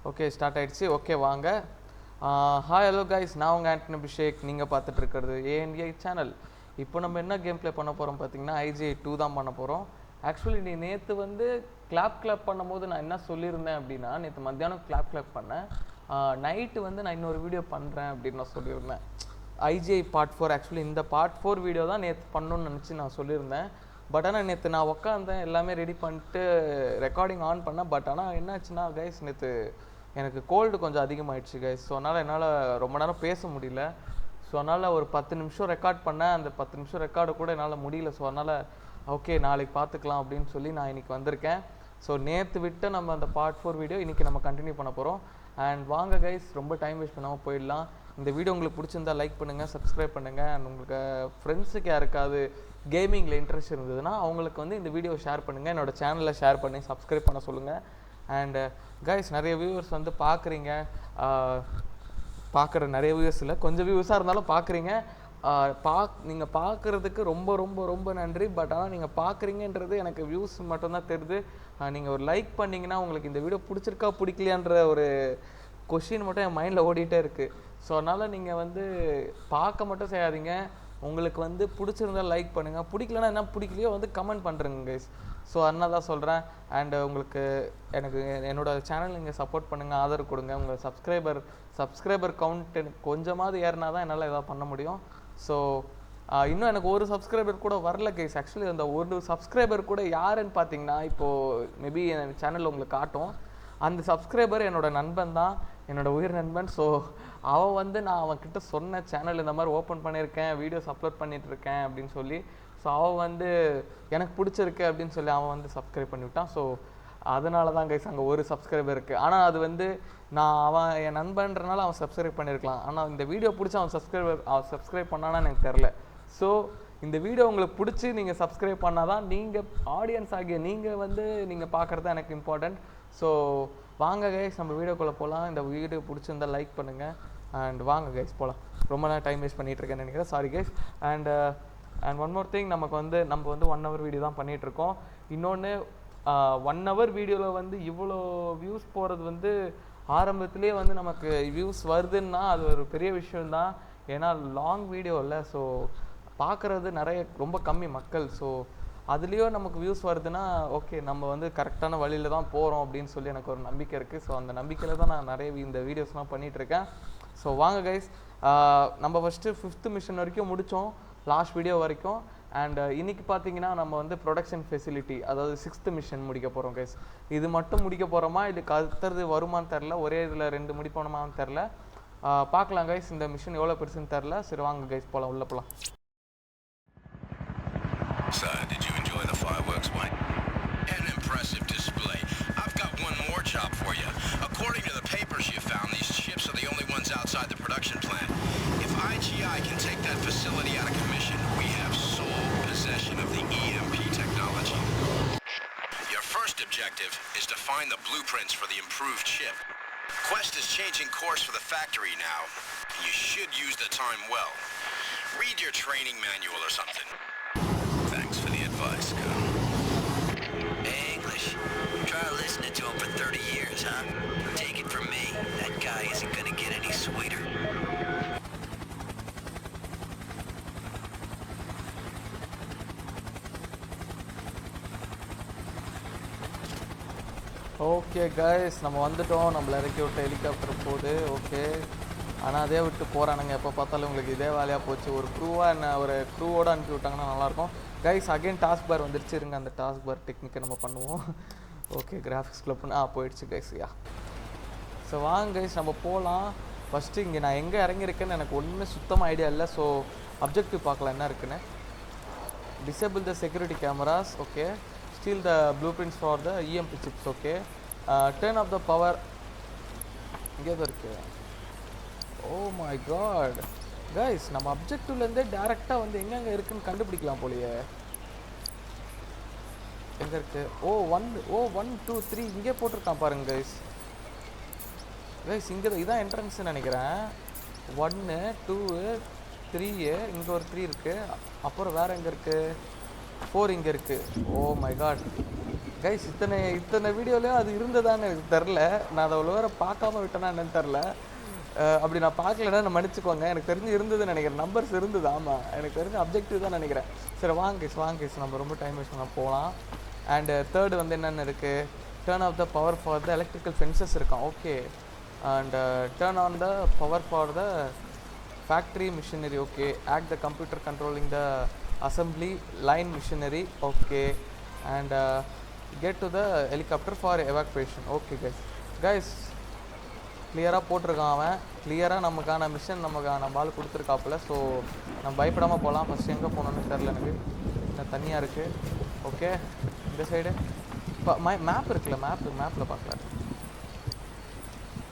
Okay start ஆகிடுச்சு. Okay வாங்க. Hi hello guys, நான் உங்கள் ஆண்டனி அபிஷேக். நீங்கள் பார்த்துட்டு இருக்கிறது ஏஎன்ஏ சேனல். இப்போ நம்ம என்ன கேம் ப்ளே பண்ண போகிறோம் பார்த்தீங்கன்னா IGI 2 தான் பண்ண போகிறோம். ஆக்சுவலி நீ நேற்று வந்து கிளாப் பண்ணும்போது நான் என்ன சொல்லியிருந்தேன் அப்படின்னா, நேற்று மத்தியானம் கிளாப் பண்ணேன். நைட்டு வந்து நான் இன்னொரு வீடியோ பண்ணுறேன் அப்படின்னு நான் சொல்லியிருந்தேன். IGI part 4. ஆக்சுவலி இந்த பார்ட் 4 வீடியோ தான் நேற்று பண்ணணும்னு நினச்சி நான் சொல்லியிருந்தேன். பட் ஆனால் நேற்று நான் உட்காந்தேன், எல்லாமே ரெடி பண்ணிட்டு ரெக்கார்டிங் ஆன் பண்ணேன். பட் ஆனால் என்னாச்சுன்னா கைஸ், நேற்று எனக்கு கோல்டு கொஞ்சம் அதிகமாகிடுச்சு கைஸ். ஸோ அதனால் என்னால் ரொம்ப நேரம் பேச முடியல. ஸோ அதனால் ஒரு 10 நிமிஷம் ரெக்கார்ட் பண்ணேன். அந்த 10 நிமிஷம் ரெக்கார்டு கூட என்னால் முடியல. ஸோ அதனால் ஓகே நாளைக்கு பார்த்துக்கலாம் அப்படின்னு சொல்லி நான் இன்றைக்கி வந்திருக்கேன். ஸோ நேற்று விட்டு நம்ம அந்த பார்ட் 4 வீடியோ இன்றைக்கி நம்ம கண்டினியூ பண்ண போகிறோம். அண்ட் வாங்க கைஸ், ரொம்ப டைம் வேஸ்ட் பண்ணாமல் போயிடலாம். இந்த வீடியோ உங்களுக்கு பிடிச்சிருந்தா லைக் பண்ணுங்கள், சப்ஸ்கிரைப் பண்ணுங்கள். அண்ட் உங்களுக்கு ஃப்ரெண்ட்ஸுக்கு யாருக்காவது கேமிங்கில் இன்ட்ரெஸ்ட் இருந்ததுன்னா அவங்களுக்கு வந்து இந்த வீடியோ ஷேர் பண்ணுங்கள். என்னோடய சேனலில் ஷேர் பண்ணி சப்ஸ்கிரைப் பண்ண சொல்லுங்கள். அண்டு கைஸ், நிறைய வியூவர்ஸ் வந்து பார்க்குறீங்க. பார்க்குற நிறைய வியூவர்ஸ் இல்லை, கொஞ்சம் வியூவர்ஸாக இருந்தாலும் பார்க்குறீங்க. நீங்கள் பார்க்குறதுக்கு ரொம்ப ரொம்ப ரொம்ப நன்றி. பட் ஆனால் நீங்கள் பார்க்குறீங்கன்றது எனக்கு வியூஸ் மட்டும்தான் தெரியுது. நீங்கள் ஒரு லைக் பண்ணிங்கன்னா உங்களுக்கு இந்த வீடியோ பிடிச்சிருக்கா பிடிக்கலையான்ற ஒரு கொஷின் மட்டும் என் மைண்டில் ஓடிட்டே இருக்குது. ஸோ அதனால் நீங்கள் வந்து பார்க்க மட்டும் செய்யாதீங்க. உங்களுக்கு வந்து பிடிச்சிருந்தால் லைக் பண்ணுங்கள், பிடிக்கலன்னா என்ன பிடிக்கலையோ வந்து கமெண்ட் பண்ணுறேங்க கைஸ். ஸோ அதனால் தான் சொல்கிறேன். அண்டு உங்களுக்கு எனக்கு என்னோடய சேனல் நீங்கள் சப்போர்ட் பண்ணுங்கள், ஆதரவு கொடுங்க. உங்கள் சப்ஸ்கிரைபர் கவுண்ட் எனக்கு கொஞ்சமாவது ஏறினா தான் என்னால் எதாவது பண்ண முடியும். ஸோ இன்னும் எனக்கு ஒரு சப்ஸ்கிரைபர் கூட வரல கைஸ். ஆக்சுவலி அந்த ஒரு சப்ஸ்கிரைபர் கூட யாருன்னு பார்த்தீங்கன்னா, இப்போது மேபி என் சேனலில் உங்களுக்கு காட்டும். அந்த சப்ஸ்கிரைபர் என்னோடய நண்பன் தான், என்னோடய உயிர் நண்பன். ஸோ அவன் வந்து நான் அவன்கிட்ட சொன்ன சேனல் இந்த மாதிரி ஓப்பன் பண்ணியிருக்கேன், வீடியோஸ் அப்லோட் பண்ணிகிட்ருக்கேன் அப்படின்னு சொல்லி. ஸோ அவன் வந்து எனக்கு பிடிச்சிருக்கு அப்படின்னு சொல்லி அவன் வந்து சப்ஸ்கிரைப் பண்ணிவிட்டான். ஸோ அதனால தான் கைஸ் அங்கே ஒரு சப்ஸ்கிரைபர் இருக்குது. ஆனால் அது வந்து அவன் என் நண்பன்றனால அவன் சப்ஸ்கிரைப் பண்ணியிருக்கலாம். ஆனால் இந்த வீடியோ பிடிச்சி அவன் சப்ஸ்கிரைப் பண்ணான்னு எனக்கு தெரில. ஸோ இந்த வீடியோ உங்களுக்கு பிடிச்சி நீங்கள் சப்ஸ்கிரைப் பண்ணால் தான் நீங்கள் ஆடியன்ஸ் ஆகிய நீங்கள் வந்து நீங்கள் பார்க்குறது தான் எனக்கு இம்பார்ட்டண்ட். ஸோ வாங்க கைஸ், நம்ம வீடியோக்குள்ளே போகலாம். இந்த வீடியோ பிடிச்சிருந்தால் லைக் பண்ணுங்கள். அண்ட் வாங்க கைஸ் போகலாம். ரொம்ப நேரம் டைம் வேஸ்ட் பண்ணிகிட்ருக்கேன்னு நினைக்கிறேன், sorry guys. And one more thing, நம்ம வந்து 1 hour வீடியோ தான் பண்ணிகிட்ருக்கோம். இன்னொன்று 1 hour வீடியோவில் வந்து இவ்வளோ வியூஸ் போகிறது வந்து ஆரம்பத்துலேயே வந்து நமக்கு வியூஸ் வருதுன்னா அது ஒரு பெரிய விஷயந்தான். ஏன்னா லாங் வீடியோ இல்லை, ஸோ பார்க்குறது ரொம்ப கம்மி மக்கள். ஸோ அதுலேயும் நமக்கு வியூஸ் வருதுன்னா ஓகே, நம்ம வந்து கரெக்டான வழியில் தான் போகிறோம் அப்படின்னு சொல்லி எனக்கு ஒரு நம்பிக்கை இருக்குது. ஸோ அந்த நம்பிக்கையில் தான் நான் நிறைய இந்த வீடியோஸ்லாம் பண்ணிகிட்ருக்கேன். ஸோ வாங்க கைஸ், நம்ம ஃபஸ்ட்டு 5th மிஷன் வரைக்கும் முடித்தோம், லாஸ்ட் வீடியோ வரைக்கும். அண்ட் இன்றைக்கி பார்த்தீங்கன்னா நம்ம வந்து ப்ரொடக்ஷன் ஃபெசிலிட்டி, அதாவது 6th மிஷன் முடிக்க போகிறோம் கைஸ். இது மட்டும் முடிக்க போகிறோமா, இதுக்கு அடுத்தது வருமானு தெரில, ஒரே இதில் 2 முடிப்போனமான்னு தெரில. பார்க்கலாம் கைஸ், இந்த மிஷன் எவ்வளோ பெருசுன்னு தெரில. சரி வாங்க கைஸ் போகலாம், உள்ளே போகலாம். Sir, did you enjoy the fireworks, Mike? An impressive display. I've got one more job for you. According to the papers you found, these ships are the only ones outside the production plant. If IGI can take that facility out of commission, we have sole possession of the EMP technology. Your first objective is to find the blueprints for the improved ship. Quest is changing course for the factory now. You should use the time well. Read your training manual or something. Thanks for the advice, Colonel. Hey, English. Try listening to him for 30 years, huh? Take it from me, that guy isn't gonna get any sweeter. Okay guys, நம்ம வந்துட்டோம். நம்மளை இறக்கி விட்ட helicopter போகுது. Okay, ஆனால் அதே விட்டு போகிறானுங்க. எப்போ பார்த்தாலும் உங்களுக்கு இதே வேலையாக போச்சு. ஒரு க்ரூவோடு அனுப்பி விட்டாங்கன்னா நல்லாயிருக்கும். கைஸ் அகைன் டாஸ்க் பார் வந்துருச்சு. இருங்க, அந்த டாஸ்க் பார் டெக்னிக்கை நம்ம பண்ணுவோம். ஓகே, கிராஃபிக்ஸ்குள்ளே போயிடுச்சு கைஸ். யா, ஸோ வாங்க கைஸ் நம்ம போகலாம். ஃபஸ்ட்டு இங்கே நான் எங்கே இறங்கியிருக்கேன்னு எனக்கு ஒன்றுமே சுத்தமாக ஐடியா இல்லை. ஸோ அப்ஜெக்டிவ் பார்க்கலாம் என்ன இருக்குன்னு. Disable the security cameras. Okay, steal the blueprints for the EMP chips. Okay, turn off the power. இங்கே தான் இருக்குது. ஓ மை காட் கைஸ், நம்ம அப்ஜெக்டிவ்லேருந்தே டேரெக்டாக வந்து எங்கெங்கே இருக்குதுன்னு கண்டுபிடிக்கலாம் போலையே. எங்கே இருக்குது? 1 2 3 இங்கே போட்டிருக்கான் பாருங்க கைஸ். இங்கே இதான் என்ட்ரன்ஸ்ன்னு நினைக்கிறேன். 1 2 3, இங்கே ஒரு 3 இருக்குது. அப்புறம் வேறு எங்கே இருக்குது? 4 இங்கே இருக்குது. ஓ மை காட், கைஸ் இத்தனை வீடியோலையும் அது இருந்ததான்னு எனக்கு தெரில. நான் அதை அவ்வளோ வேறு பார்க்காம விட்டேன்னா என்னன்னு தெரில. அப்படி நான் பார்க்கலன்னா நான் மன்னிச்சுக்கோங்க. எனக்கு தெரிஞ்சு இருந்ததுன்னு நினைக்கிறேன். நம்பர்ஸ் இருந்தது. ஆமாம், எனக்கு தெரிஞ்ச அப்ஜெக்டிவ் தான் நினைக்கிறேன். சரி வாங்க கைஸ் நம்ம ரொம்ப டைம் வேஸ்ட் பண்ண போகலாம். அண்டு தேர்டு வந்து என்னென்ன இருக்குது, turn off the power for the electrical fences இருக்கான். Okay. And turn on the power for the factory machinery. Okay. Hack the computer controlling the assembly line machinery. Okay. And get to the helicopter for evacuation. Okay guys கிளியராக போட்டிருக்கான் அவன். கிளியராக நமக்கான mission நமக்கான பால் கொடுத்துருக்காப்புல. So நம்ம பயப்படாமல் போகலாம். First எங்கே போகணுன்னு தெரில எனக்கு. இன்னும் தனியாக இருக்குது. ஓகே. இந்த சைடு இப்போ மேப் இருக்குல்ல, மேப்பில் பார்க்கல.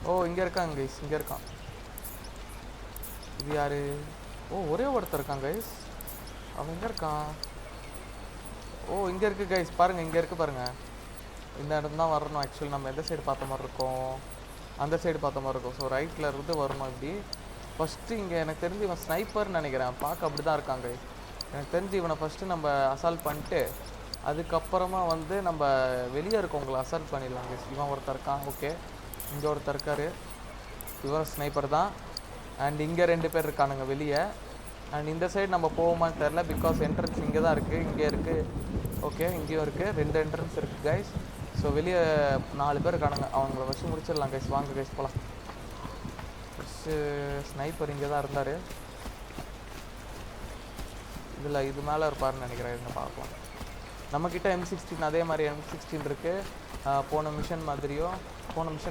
ஓ இங்கே இருக்காங்க கைஸ், இங்கே இருக்கான். இது யார்? ஓ ஒரே ஒருத்தர் இருக்கான் கைஸ். அவன் எங்கே இருக்கான்? ஓ இங்கே இருக்குது கைஸ், பாருங்கள் இங்கே இருக்குது பாருங்கள். இந்த இடம் தான் வரணும். ஆக்சுவலி நம்ம எந்த சைடு பார்த்த மாதிரி இருக்கோம், அந்த சைடு பார்த்த மாதிரி இருக்கும். ஸோ ரைட்டில் இருந்து வரணும் இப்படி. ஃபஸ்ட்டு இங்கே எனக்கு தெரிஞ்சு இவன் ஸ்னைப்பர்னு நினைக்கிறேன். பார்க்க அப்படி தான் இருக்காங்க. எனக்கு தெரிஞ்சு இவனை ஃபஸ்ட்டு நம்ம அசால்ட் பண்ணிட்டு அதுக்கப்புறமா வந்து நம்ம வெளியே இருக்கவங்களை அசால்ட் பண்ணிடலாம் கைஸ். இவன் ஒருத்தர் இருக்கான். ஓகே. இங்கே ஒருத்தர் இருக்கார். இவன் ஸ்னைப்பர் தான். அண்ட் இங்கே 2 பேர் இருக்கானுங்க வெளியே. அண்ட் இந்த சைடு நம்ம போவோமான்னு தெரில. பிகாஸ் என்ட்ரன்ஸ் இங்கே தான் இருக்குது, இங்கே இருக்குது. ஓகே. இங்கேயும் இருக்குது. 2 என்ட்ரன்ஸ் இருக்குது கைஸ். ஸோ வெளியே 4 பேர் இருக்கானுங்க. அவங்கள வச்சு முடிச்சிடலாம் கைஸ். வாங்க கைஸ் போகலாம். ஃபஸ்ட்டு ஸ்னைப்பர் இங்கே தான் இருந்தார். இதில் இது மேலே இருப்பார்னு நினைக்கிறேன். இங்கே பார்க்கலாம். நம்மக்கிட்ட M16 அதே மாதிரி M16 இருக்குது. போன மிஷன்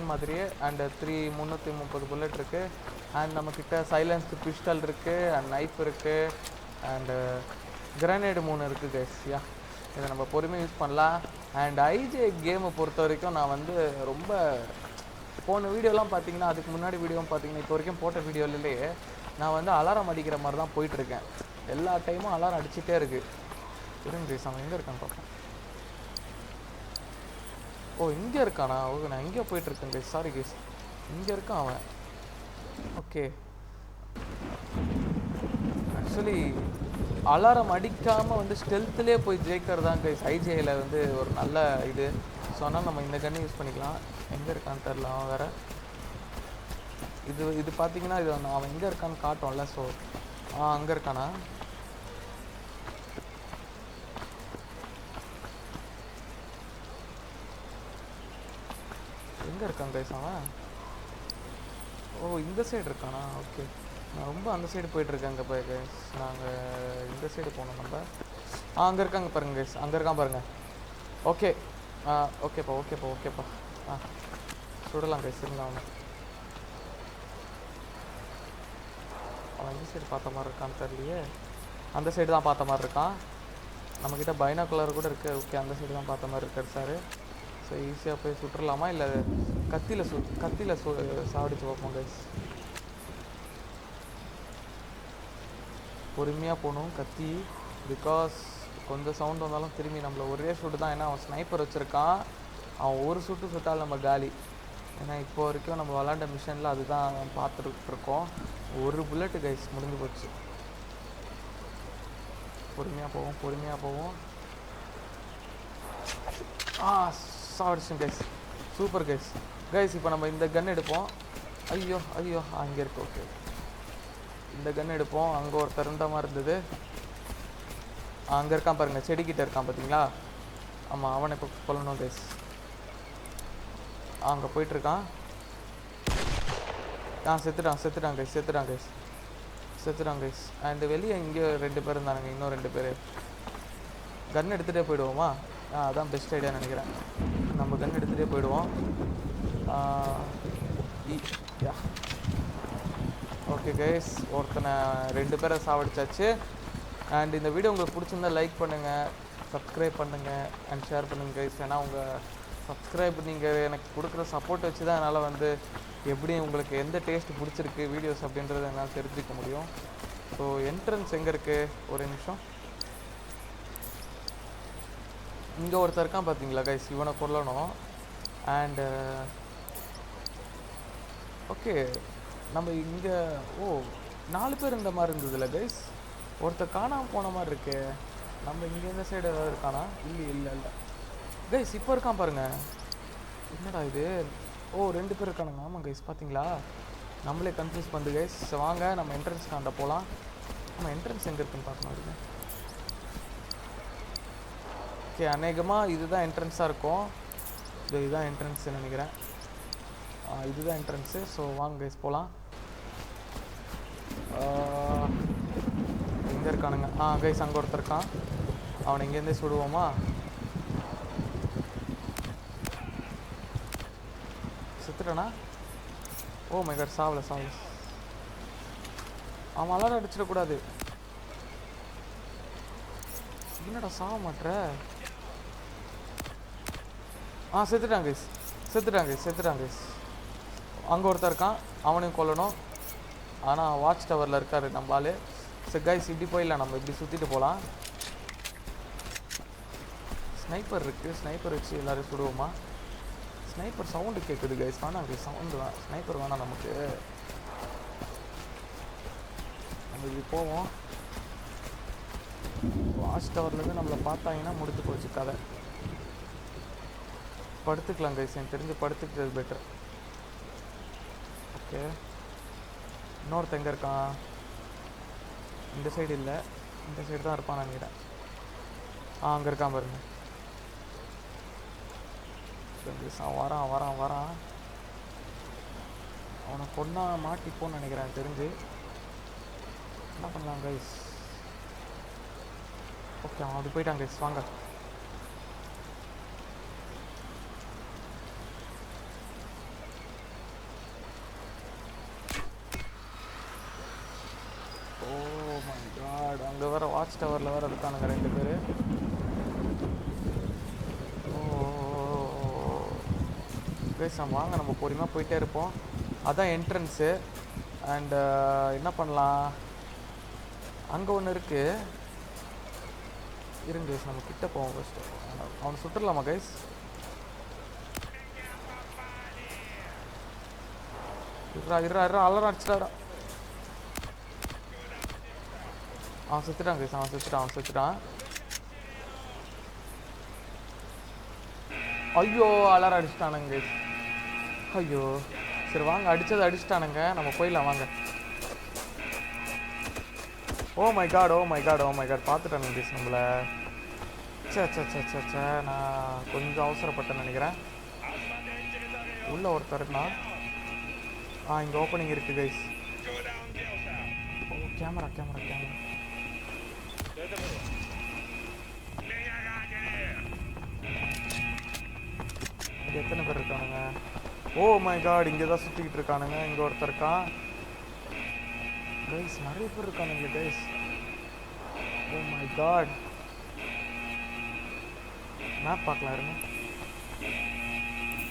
மாதிரியே. அண்டு 330 புல்லட் இருக்குது. அண்ட் நம்மக்கிட்ட சைலன்ஸ்டு பிஸ்டல் இருக்குது. அண்ட் நைஃப் இருக்குது. அண்டு கிரனேடு 3 இருக்குது கைஸ். யா, இதை நம்ம பொறுமையாக யூஸ் பண்ணலாம். அண்ட் ஐஜே கேமை பொறுத்த வரைக்கும் நான் வந்து ரொம்ப போன வீடியோலாம் பார்த்தீங்கன்னா, அதுக்கு முன்னாடி வீடியோவும் பார்த்தீங்கன்னா, இப்போ வரைக்கும் போட்ட வீடியோலேயே நான் வந்து அலாரம் அடிக்கிற மாதிரி தான் போயிட்டுருக்கேன். எல்லா டைமும் அலாரம் அடிச்சுட்டே இருக்குது. இருங்க கைஸ், அவன் எங்கே இருக்கான்னு பார்ப்போம். ஓ இங்கே இருக்கானா? ஓகே, நான் எங்கேயோ போயிட்டுருக்கேன் கைஸ். சாரி கைஸ், இங்கே இருக்கான் அவன். ஓகே. ஆக்சுவலி அலாரம் அடிக்காமல் வந்து ஸ்டெல்த்துலேயே போய் ஜெயிக்கிறது தான் கைஸ் ஐஜேயில் வந்து ஒரு நல்ல இது. ஸோ அதனால் நம்ம இந்த கன்னை யூஸ் பண்ணிக்கலாம். எங்கே இருக்கான்னு தெரில அவன் வேறு. இது பார்த்தீங்கன்னா இது அவன் எங்கே இருக்கான்னு காட்டும்ல. ஸோ அங்கே இருக்கானா? எங்கே இருக்கான் கைஸ் அவன்? ஓ இந்த சைடு இருக்கானா? ஓகே. நான் ரொம்ப அந்த சைடு போயிட்டுருக்கேன். போய் கைஸ் நாங்கள் இந்த சைடு போனோம் நம்ம. அங்கே இருக்காங்க பாருங்கள் கைஸ், அங்கே இருக்கான் பாருங்கள். ஓகே. ஓகேப்பா. சுடலாம் கைஸ். இருங்க அவன் இந்த சைடு பார்த்த மாதிரி இருக்கான்னு தெரியலையே. அந்த சைடு தான் பார்த்த மாதிரி இருக்கான். நம்மக்கிட்ட பைனாகுலர் கூட இருக்குது. ஓகே, அந்த சைடு தான் பார்த்த மாதிரி இருக்கார் சார். ஸோ ஈஸியாக போய் சுட்டுடலாமா இல்லை கத்தியில் சாடிச்சு பார்ப்போம் கைஸ். பொறுமையாக போகணும் கத்தி. பிகாஸ் கொஞ்சம் சவுண்ட் வந்தாலும் திரும்பி நம்மளை ஒரே ஷூட்டு தான். ஏன்னா அவன் ஸ்னைப்பர் வச்சுருக்கான். அவன் ஒரு சுட்டால் நம்ம காலி. ஏன்னா இப்போ வரைக்கும் நம்ம விளாண்ட மிஷனில் அதுதான் பார்த்துட்ருக்கோம். ஒரு புல்லட்டு கைஸ் முடிஞ்சு போச்சு. பொறுமையாக போவோம். சாடிச்சும் கைஸ். சூப்பர் கைஸ் இப்போ நம்ம இந்த கன் எடுப்போம். ஐயோ அங்கே இருக்கு. ஓகே, இந்த கன் எடுப்போம். அங்கே ஒருத்தர் இருந்த மாதிரி இருந்தது. அங்கே இருக்கான் பாருங்கள், செடிக்கிட்ட இருக்கான் பார்த்தீங்களா? ஆமாம், அவனை இப்போ கொல்லணும் கைஸ். அங்கே போயிட்டுருக்கான். செத்துட்டான் கைஸ். அண்ட் வெளியே இங்கே 2 பேர் இருந்தானுங்க. இன்னும் 2 பேர். கன் எடுத்துகிட்டே போயிடுவோமா? அதான் பெஸ்ட் ஐடியா நினைக்கிறேன். நம்ம கன் எடுத்துகிட்டே போயிடுவோம். ஓகே கைஸ், ஒருத்தனை 2 பேரை சாவடிச்சாச்சு. அண்ட் இந்த வீடியோ உங்களுக்கு பிடிச்சிருந்தா லைக் பண்ணுங்கள், சப்ஸ்கிரைப் பண்ணுங்கள் அண்ட் ஷேர் பண்ணுங்கள் கைஸ். ஏன்னா உங்கள் சப்ஸ்கிரைப் நீங்கள் எனக்கு கொடுக்குற சப்போர்ட் வச்சு தான் என்னால் வந்து எப்படி உங்களுக்கு எந்த டேஸ்ட் பிடிச்சிருக்கு வீடியோஸ் அப்படின்றத என்னால் தெரிஞ்சுக்க முடியும். ஸோ என்ட்ரன்ஸ் எங்கே இருக்குது? ஒரு நிமிஷம். இங்கே ஒருத்தர் இருக்கான் பார்த்தீங்களா கைஸ், இவனை கொல்லணும். அண்டு ஓகே, நம்ம இங்கே 4 பேர் இந்த மாதிரி இருந்ததில்ல கைஸ். ஒருத்தர் காணாமல் போன மாதிரி இருக்கு. நம்ம இங்கே இந்த சைடு ஏதாவது இருக்கானா? இல்லை கைஸ் இப்போ இருக்கான் பாருங்க. என்னடா இது? ஓ 2 பேர் இருக்கானுங்க. ஆமாம் கைஸ் பார்த்தீங்களா, நம்மளே கன்ஃபியூஸ் பண்ணுது கைஸ். வாங்க நம்ம என்ட்ரன்ஸ் காண்ட போகலாம். நம்ம என்ட்ரன்ஸ் எங்கே இருக்குன்னு பார்க்கணும் இருக்கு. ஓகே, அநேகமாக இதுதான் என்ட்ரன்ஸாக இருக்கும். இதுதான் என்ட்ரன்ஸ்ன்னு நினைக்கிறேன். இதுதான் என்ட்ரன்ஸு. ஸோ வாங்க கைஸ் போகலாம். எங்கே இருக்கானுங்க? கைஸ் அங்கே ஒருத்தர் இருக்கான். அவனை இங்கேருந்தே சுடுவோமா? செத்துட்டானா? ஓ மை காட், சாவல. அவன் அலாரம் அடிச்சிடக்கூடாது. என்னடா சாவ மாட்ற? செத்துட்டாங்க கைஸ். அங்கே ஒருத்தர் இருக்கான், அவனையும் கொல்லணும். ஆனால் வாட்ச் டவரில் இருக்கார் நம்மளால். சரி கைஸ், இப்படி போயிடலாம். நம்ம இப்படி சுற்றிட்டு போகலாம். ஸ்னைப்பர் இருக்குது. ஸ்னைப்பர் வச்சு எல்லோரும் சுடுவோமா? ஸ்னைப்பர் சவுண்டு கேட்குது கைஸ். வேணாம் கைஸ், சவுண்டு ஸ்னைப்பர் வேணாம் நமக்கு. நம்ம இப்படி போவோம். வாட்ச் டவர்லேருந்து நம்மளை பார்த்தாங்கன்னா முடித்து போச்சு கதை. படுத்துக்கலாம் கைஸ், எனக்கு தெரிஞ்சு படுத்துக்கிறது பெட்டர். ஓகே, இன்னொருத்த எங்கே இருக்கான்? இந்த சைடு இல்லை, இந்த சைடு தான் இருப்பான் நினைக்கிறேன். அங்கே இருக்கான் பாருங்க. வரான். அவனை கொண்டா மாட்டிப்போன்னு நினைக்கிறேன் தெரிஞ்சு. என்ன பண்ணலாம் கைஸ்? ஓகே, அவன் அப்படி போயிட்டான் கைஸ். வாங்க. ஓ மை காட், அங்கே வேறு வாட்ச் டவரில் வேறு இருக்கானுங்க 2 பேர். கைஸ் வாங்க, நம்ம பொறுமையாக போயிட்டே இருப்போம். அதான் என்ட்ரன்ஸு. அண்டு என்ன பண்ணலாம், அங்கே ஒன்று இருக்குது. இருங்க கைஸ், நம்ம கிட்ட போவோம் ஃபஸ்ட்டு. அவனை சுட்டுடலாமா கைஸ்? இருறா அலரம் அடிச்சிட்டாரா. அவன் செத்துட்டான் கைஸ், அவன் செத்துட்டான். ஐயோ, அலாரம் அடிச்சிட்டானுங்க கைஸ். ஐயோ, சரி வாங்க, அடிச்சிட்டானுங்க. நம்ம போயிடலாம் வாங்க. ஓ மை காட் பார்த்துட்டானுங்க கைஸ் நம்மளை. சே நான் கொஞ்சம் அவசரப்பட்டேன்னு நினைக்கிறேன். உள்ள ஒருத்தர் இருந்தான். இங்கே ஓப்பனிங் இருக்குது கைஸ். ஓ கேமரா. இங்கே எத்தனை பேர் இருக்கானுங்க? ஓ மை காட், இங்கே தான் சுற்றிக்கிட்டு இருக்கானுங்க. இங்கே ஒருத்தர் இருக்கான் கைஸ். நிறைய பேர் இருக்கானுங்க guys. Oh my god, map பார்க்கலாம் இருங்க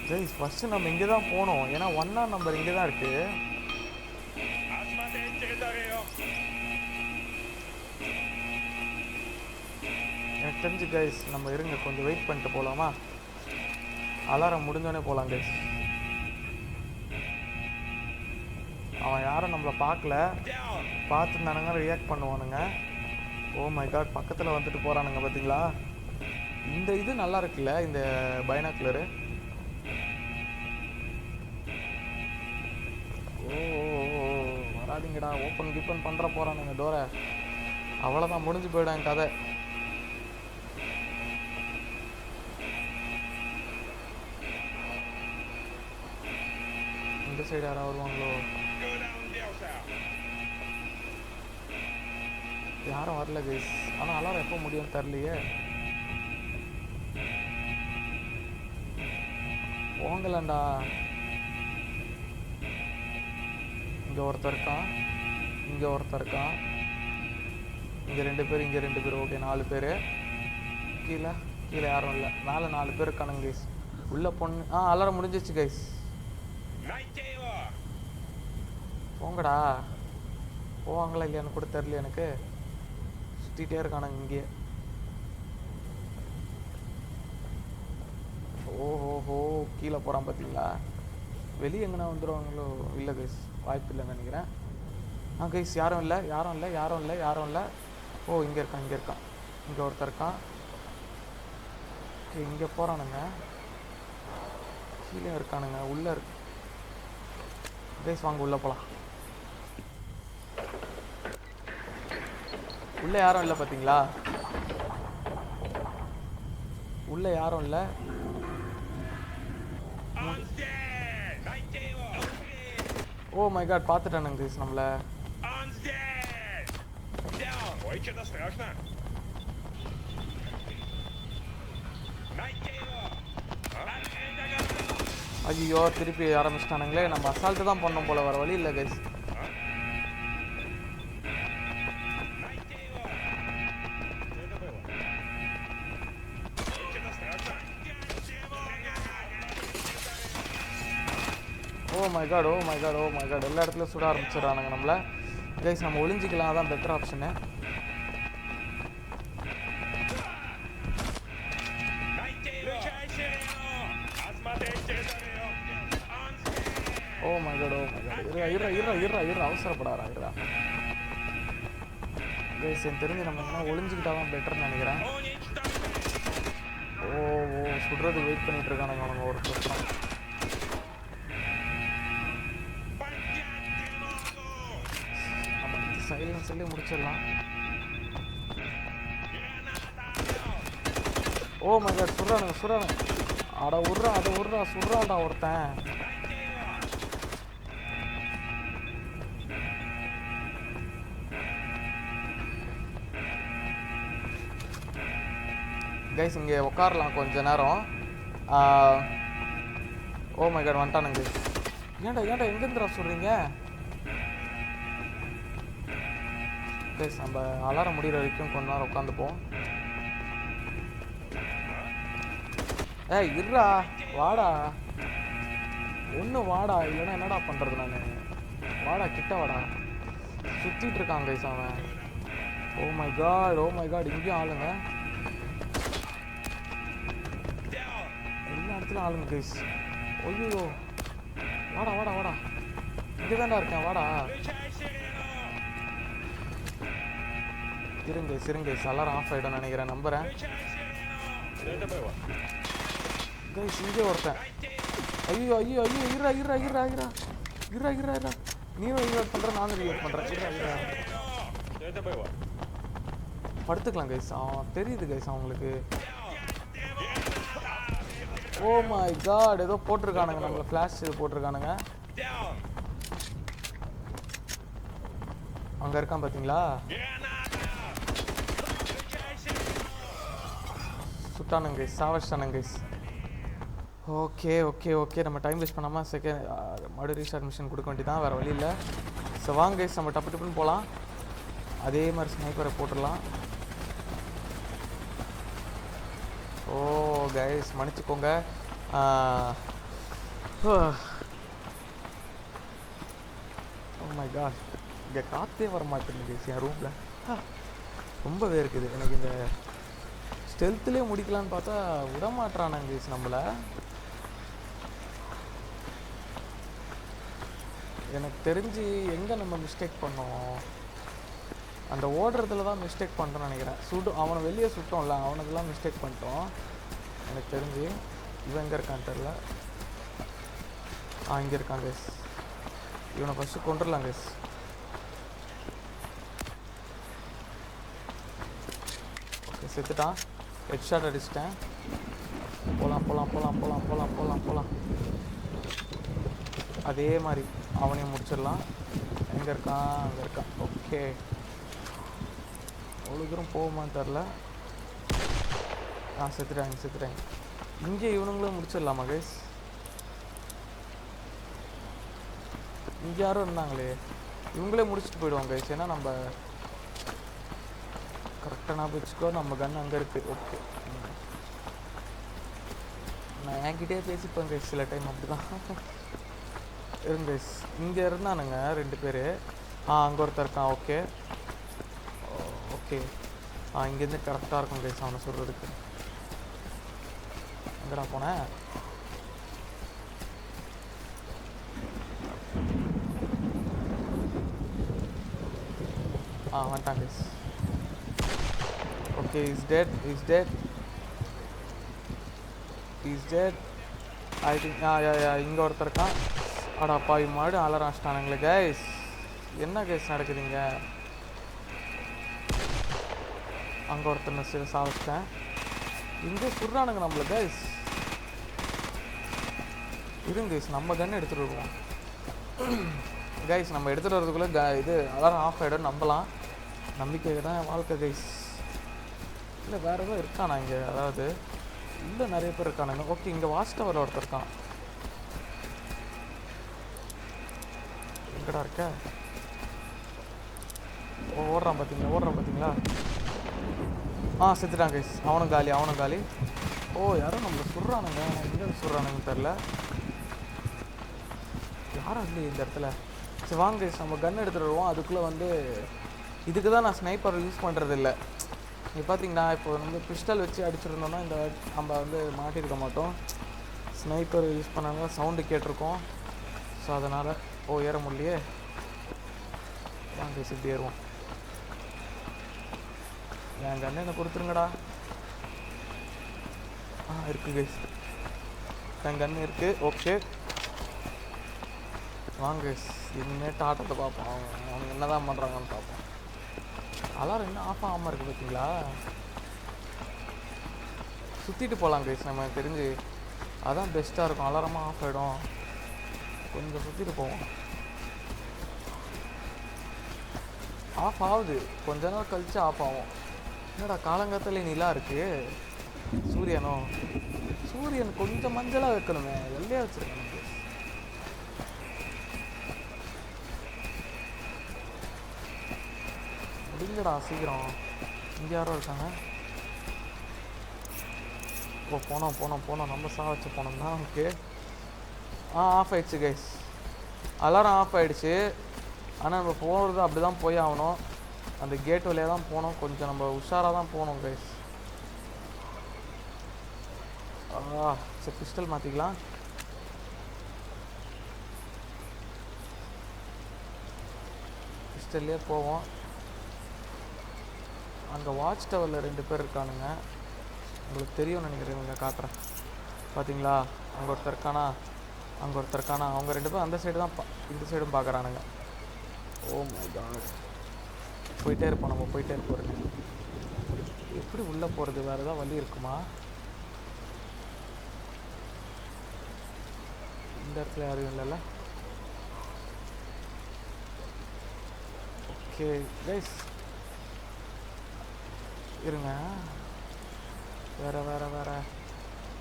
கைஸ். ஃபஸ்ட்டு நம்ம இங்கே தான் போனோம், ஏன்னா 1ஆம் நம்பர் இங்கே தான் இருக்குது. எனக்கு தெரிஞ்சு கைஸ் நம்ம இருங்க, கொஞ்சம் வெயிட் பண்ணிட்டு போகலாமா? அலாரம் முடிஞ்சோடனே போகலாம் கைஸ். அவன் யாரும் நம்மளை பார்த்துருந்தானுங்க, ரியாக்ட் பண்ணுவானுங்க. ஓ மை காட், பக்கத்தில் வந்துட்டு போகிறானுங்க பார்த்தீங்களா? இந்த இது நல்லா இருக்குல்ல, இந்த பைனாக்குலரு. ஓ வராதிங்கடா, ஓப்பன் பண்ணுற போகிறானுங்க டோரை. அவ்வளோதான், முடிஞ்சு போயிடும் கதை. இந்த சைடு யாராவது வருவாங்களோ? யாரும் வரல கைஸ். ஆனால் அலாரம் எப்போ முடியும் தெரியலையே. போங்கலண்டா. இங்கே ஒருத்தர் இருக்கான், இங்கே 2 பேர். ஓகே, 4 பேர். கீழே யாரும் இல்லை. மேலே 4 பேர் இருக்கானுங்க கைஸ். உள்ள பொண்ணு. அலாரம் முடிஞ்சிச்சு கைஸ். போங்கடா. போவாங்களா இல்லையான்னு கூட தெரியல எனக்கு. சுற்றிட்டே இருக்கானுங்க இங்கே. ஓஹோ, கீழே போகிறான் பார்த்தீங்களா? வெளியே எங்கன்னா வந்துடுவாங்களோ? இல்லை கைஸ், வாய்ப்பு இல்லைன்னு நினைக்கிறேன். கைஸ் யாரும் இல்லை. ஓ இங்கே இருக்கான். இங்கே ஒருத்தர் இருக்கான். ஓகே இங்கே போகிறானுங்க, கீழே இருக்கானுங்க, உள்ளே இருக்கு கைஸ். வாங்க உள்ளே போகலாம். உள்ளே யாரும் இல்லை பார்த்தீங்களா? உள்ளே யாரும் இல்லை. ஓ மை காட், பார்த்துட்டானுங்க கைஸ் நம்மளை. ஐயோ திருப்பி ஆரம்பிச்சிட்டானுங்களே. நம்ம அசால்ட்டு தான் பண்ணோம் போல, வர வழி இல்லை guys. Oh my god, oh my god, oh my god, எல்லா இடத்துலையும் சுட ஆரம்பிச்சிடறானுங்க நம்மளை கைஸ். நம்ம ஒளிஞ்சிக்கலாம், அதான் better option. Oh my god, oh my god, இருறா அவசரப்படாரா கைஸ். எனக்கு தெரிஞ்சு நம்ம என்ன ஒளிஞ்சிக்கிட்டாதான் பெட்டர்னு நினைக்கிறேன். ஓ ஓ சுடுறது வெயிட் பண்ணிட்டு இருக்கானுங்க அவனுங்க ஒரு பிரச்சனை. சைலன்ஸ் சொல்லி முடிச்சிடலாம். ஓ மை காட், சுடுறானுங்க. அட விட்றா, அதை விட்றா, சுடுறான்டா ஒருத்தன். கைஸ் இங்கே உட்காரலாம் கொஞ்ச நேரம். ஓ மை காட், வந்துட்டானுங்க. ஏன்டா எங்கேருந்துடா சொல்கிறீங்க கைஸ்? நம்ம அலாரம் முடிகிற வரைக்கும் கொஞ்ச நேரம் உட்காந்துப்போம். ஏய் இருடா, வாடா, வாடா, இல்லைன்னா என்னடா பண்ணுறது நான்? வாடா, கிட்ட வாடா. சுற்றிட்டு இருக்கான் கைஸ் அவன். ஓ மை காட், இங்கேயும் ஆளுங்க, எல்லா இடத்துலையும் ஆளுங்க கைஸ். ஐயோ வாடா, இங்கே தான்டா இருக்கேன், வாடா. இருங்க அலாரம் ஆஃப் ஆகிடும் நினைக்கிறேன், நம்புகிறேன் கைஸ். இங்கே ஒருத்தன். ஐயோ இருறா. நீயும் ரிவர்ட் பண்ணுற, நானும் ரிவர்ட் பண்ணுறேன். படுத்துக்கலாம் கைஸ். தெரியுது கைஸ் அவங்களுக்கு. ஓ மை காட், ஏதோ போட்டிருக்கானுங்க நம்மளை, ஃப்ளாஷ் இது போட்டிருக்கானுங்க. அங்கே இருக்கான் பார்த்தீங்களா? சுட்டானுங்க கைஸ், சாவச்சிட்டானுங்க கைஸ். ஓகே நம்ம டைம் வேஸ்ட் பண்ணாமல் மறுபடியும் ரீஸ்டார்ட் மிஷன் கொடுக்க வேண்டியதான், வேறு வழி இல்லை. ஸோ வாங்க கைஸ், நம்ம டப்புன்னு போகலாம். அதே மாதிரி ஸ்னைப்பரை போட்டுடலாம். ஓ கைஸ் மன்னிச்சுக்கோங்க. ஓ மை காட், இங்கே காற்றே வர மாட்டேங்குது கைஸ் என் ரூமில். ரொம்பவே இருக்குது எனக்கு. இந்த ஸ்டெல்த்துலேயே முடிக்கலான்னு பார்த்தா விடமாட்டுறானுங்க கைஸ் நம்மளை. எனக்கு தெரிஞ்சு எங்கே நம்ம மிஸ்டேக் பண்ணோம், அந்த ஓடுறதுல தான் மிஸ்டேக் பண்ணுறோன்னு நினைக்கிறேன். அவனை வெளியே சுட்டோம்ல, அவனுக்கெல்லாம் மிஸ்டேக் பண்ணிட்டோம் எனக்கு தெரிஞ்சு. இவன் எங்கே இருக்கான்னு தெரில. இங்கே இருக்கான் கைஸ். இவனை ஃபஸ்ட்டு கொண்டுடலாம் கைஸ். ஓகே செத்துட்டான், ஹெட் ஷாட் அடிச்சிட்டேன். போகலாம். அதே மாதிரி அவனையும் முடிச்சிடலாம். எங்கே இருக்கான்? அங்கே இருக்கான். ஓகே, அவ்வளோ தூரம் போகுமான்னு தெரில. செத்துட்டாங்க. இங்கே இவனுங்களும் முடிச்சிடலாமா கைஸ்? இங்கே யாரும் இருந்தாங்களே, இவங்களே முடிச்சுட்டு போயிடுவாங்க கைஸ். ஏன்னா நம்ம கரெக்டாக நான் வச்சுக்கோ, நம்ம கன் அங்கே இருக்குது. ஓகே, நான் என்கிட்டே பேசிப்பேன் கைஸ் சில டைம் அப்படி தான். இருங்க கைஸ், இங்கே இருந்தானுங்க 2 பேர். அங்கே ஒருத்தர் இருக்கான். ஓகே இங்கேருந்து கரெக்டாக இருக்கும் கைஸ் அவனை சொல்கிறதுக்கு. எங்கடா போனேன்? வந்துட்டான் guys. Okay is dead. Is dead. I think இங்கே ஒருத்தர் இருக்கான். அடா பாவி மாடு அலறாச்சிட்டானுங்களே கைஸ். என்ன கைஸ் நடக்குதுங்க? அங்கே ஒருத்தர் சாவிச்சிட்டேன். இங்கே சுடுறானுங்க நம்மளை கைஸ். இருங்க கைஸ், நம்ம கன்று எடுத்துகிட்டு வருவோம் கைஸ். நம்ம எடுத்துகிட்டு வரதுக்குள்ளே இது அலாரம் ஆஃப் ஆகிடும். நம்பலாம், நம்பிக்கை தான் வாழ்க்கை கைஸ். இல்லை வேறு எதுவும் இருக்கானா இங்கே? அதாவது இல்லை நிறைய பேர் இருக்கானுங்க. ஓகே, இங்கே வாட்ச் டவரில் ஒருத்தர் இருக்கான். எங்கடா இருக்க? ஓடுறான் பார்த்தீங்களா? செத்துட்டான் கைஸ். அவனும் காலி. யாரும் நம்மளை சுடுறானுங்க. எங்கே சுடுறானுங்கன்னு தெரில. யாரும் இல்லையே இந்த இடத்துல. சரி வாங்க கைஸ், நம்ம கன் எடுத்துகிட்டு வருவோம். அதுக்குள்ளே இதுக்கு தான் நான் ஸ்னைப்பர் யூஸ் பண்ணுறதில்ல. நீங்கள் பார்த்தீங்கன்னா இப்போ பிஸ்டல் வச்சு அடிச்சிருந்தோன்னா இந்த நம்ம மாட்டியிருக்க மாட்டோம். ஸ்னைப்பர் யூஸ் பண்ணாங்க, சவுண்டு கேட்டிருக்கோம். ஸோ அதனால் ஏற முடியலையே. வாங்க கைஸ், இப்படி ஏறுவோம். என் கண்ணை என்ன கொடுத்துருங்கடா. இருக்குது கைஸ், என் கண்ணு இருக்குது. ஓகே வாங்க கைஸ், இனிமேட்டு ஆட்டத்தை பார்ப்போம். அவங்க என்ன தான் பண்ணுறாங்கன்னு பார்ப்போம். அலாரம் இன்னும் ஆஃப் ஆகாமல் இருக்குது பார்த்தீங்களா? சுற்றிட்டு போகலாம் கைஸ். நம்ம தெரிஞ்சு அதான் பெஸ்ட்டாக இருக்கும். அலாரமாக ஆஃப் ஆகிடும். கொஞ்சம் சுற்றிட்டு போவோம். ஆஃப் ஆகுது, கொஞ்ச நேரம் கழித்து ஆஃப் ஆகும். என்னடா காலங்காலத்தில் நிலா இருக்குது. சூரியன் கொஞ்சம் மஞ்சளாக வைக்கணுமே, வெள்ளையாக வச்சுருக்கணும். முடிஞ்சடா சீக்கிரம். இங்கே யாரோ இருக்காங்க. போனோம் நம்ம வச்சு போனோம்னா. ஓகே ஆஃப் ஆகிடுச்சு கைஸ். அலாரம் ஆஃப் ஆகிடுச்சு. ஆனால் நம்ம போகிறது அப்படி தான் போய் ஆகணும். அந்த கேட் வழியாக தான் போகணும். கொஞ்சம் நம்ம உஷாராக தான் போகணும் கைஸ். சரி பிஸ்டல் மாற்றிக்கலாம். பிஸ்டல்லே போவோம். அங்கே வாட்ச் டவரில் 2 பேர் இருக்கானுங்க. உங்களுக்கு தெரியும்னு நினைக்கிறேன். இவங்க காட்டுறேன் பார்த்தீங்களா? அங்கே ஒருத்தர் இருக்கானா. அவங்க 2 பேரும் அந்த சைடு தான் இந்த சைடும் பார்க்குறானுங்க. ஓ மை காட். போயிட்டே இருப்போம். எப்படி உள்ளே போகிறது? வேறு ஏதாவது வழி இருக்குமா? இந்த இடத்துல யாரும் இல்லைல்ல. ஓகே கைஸ், இருங்க. வேறு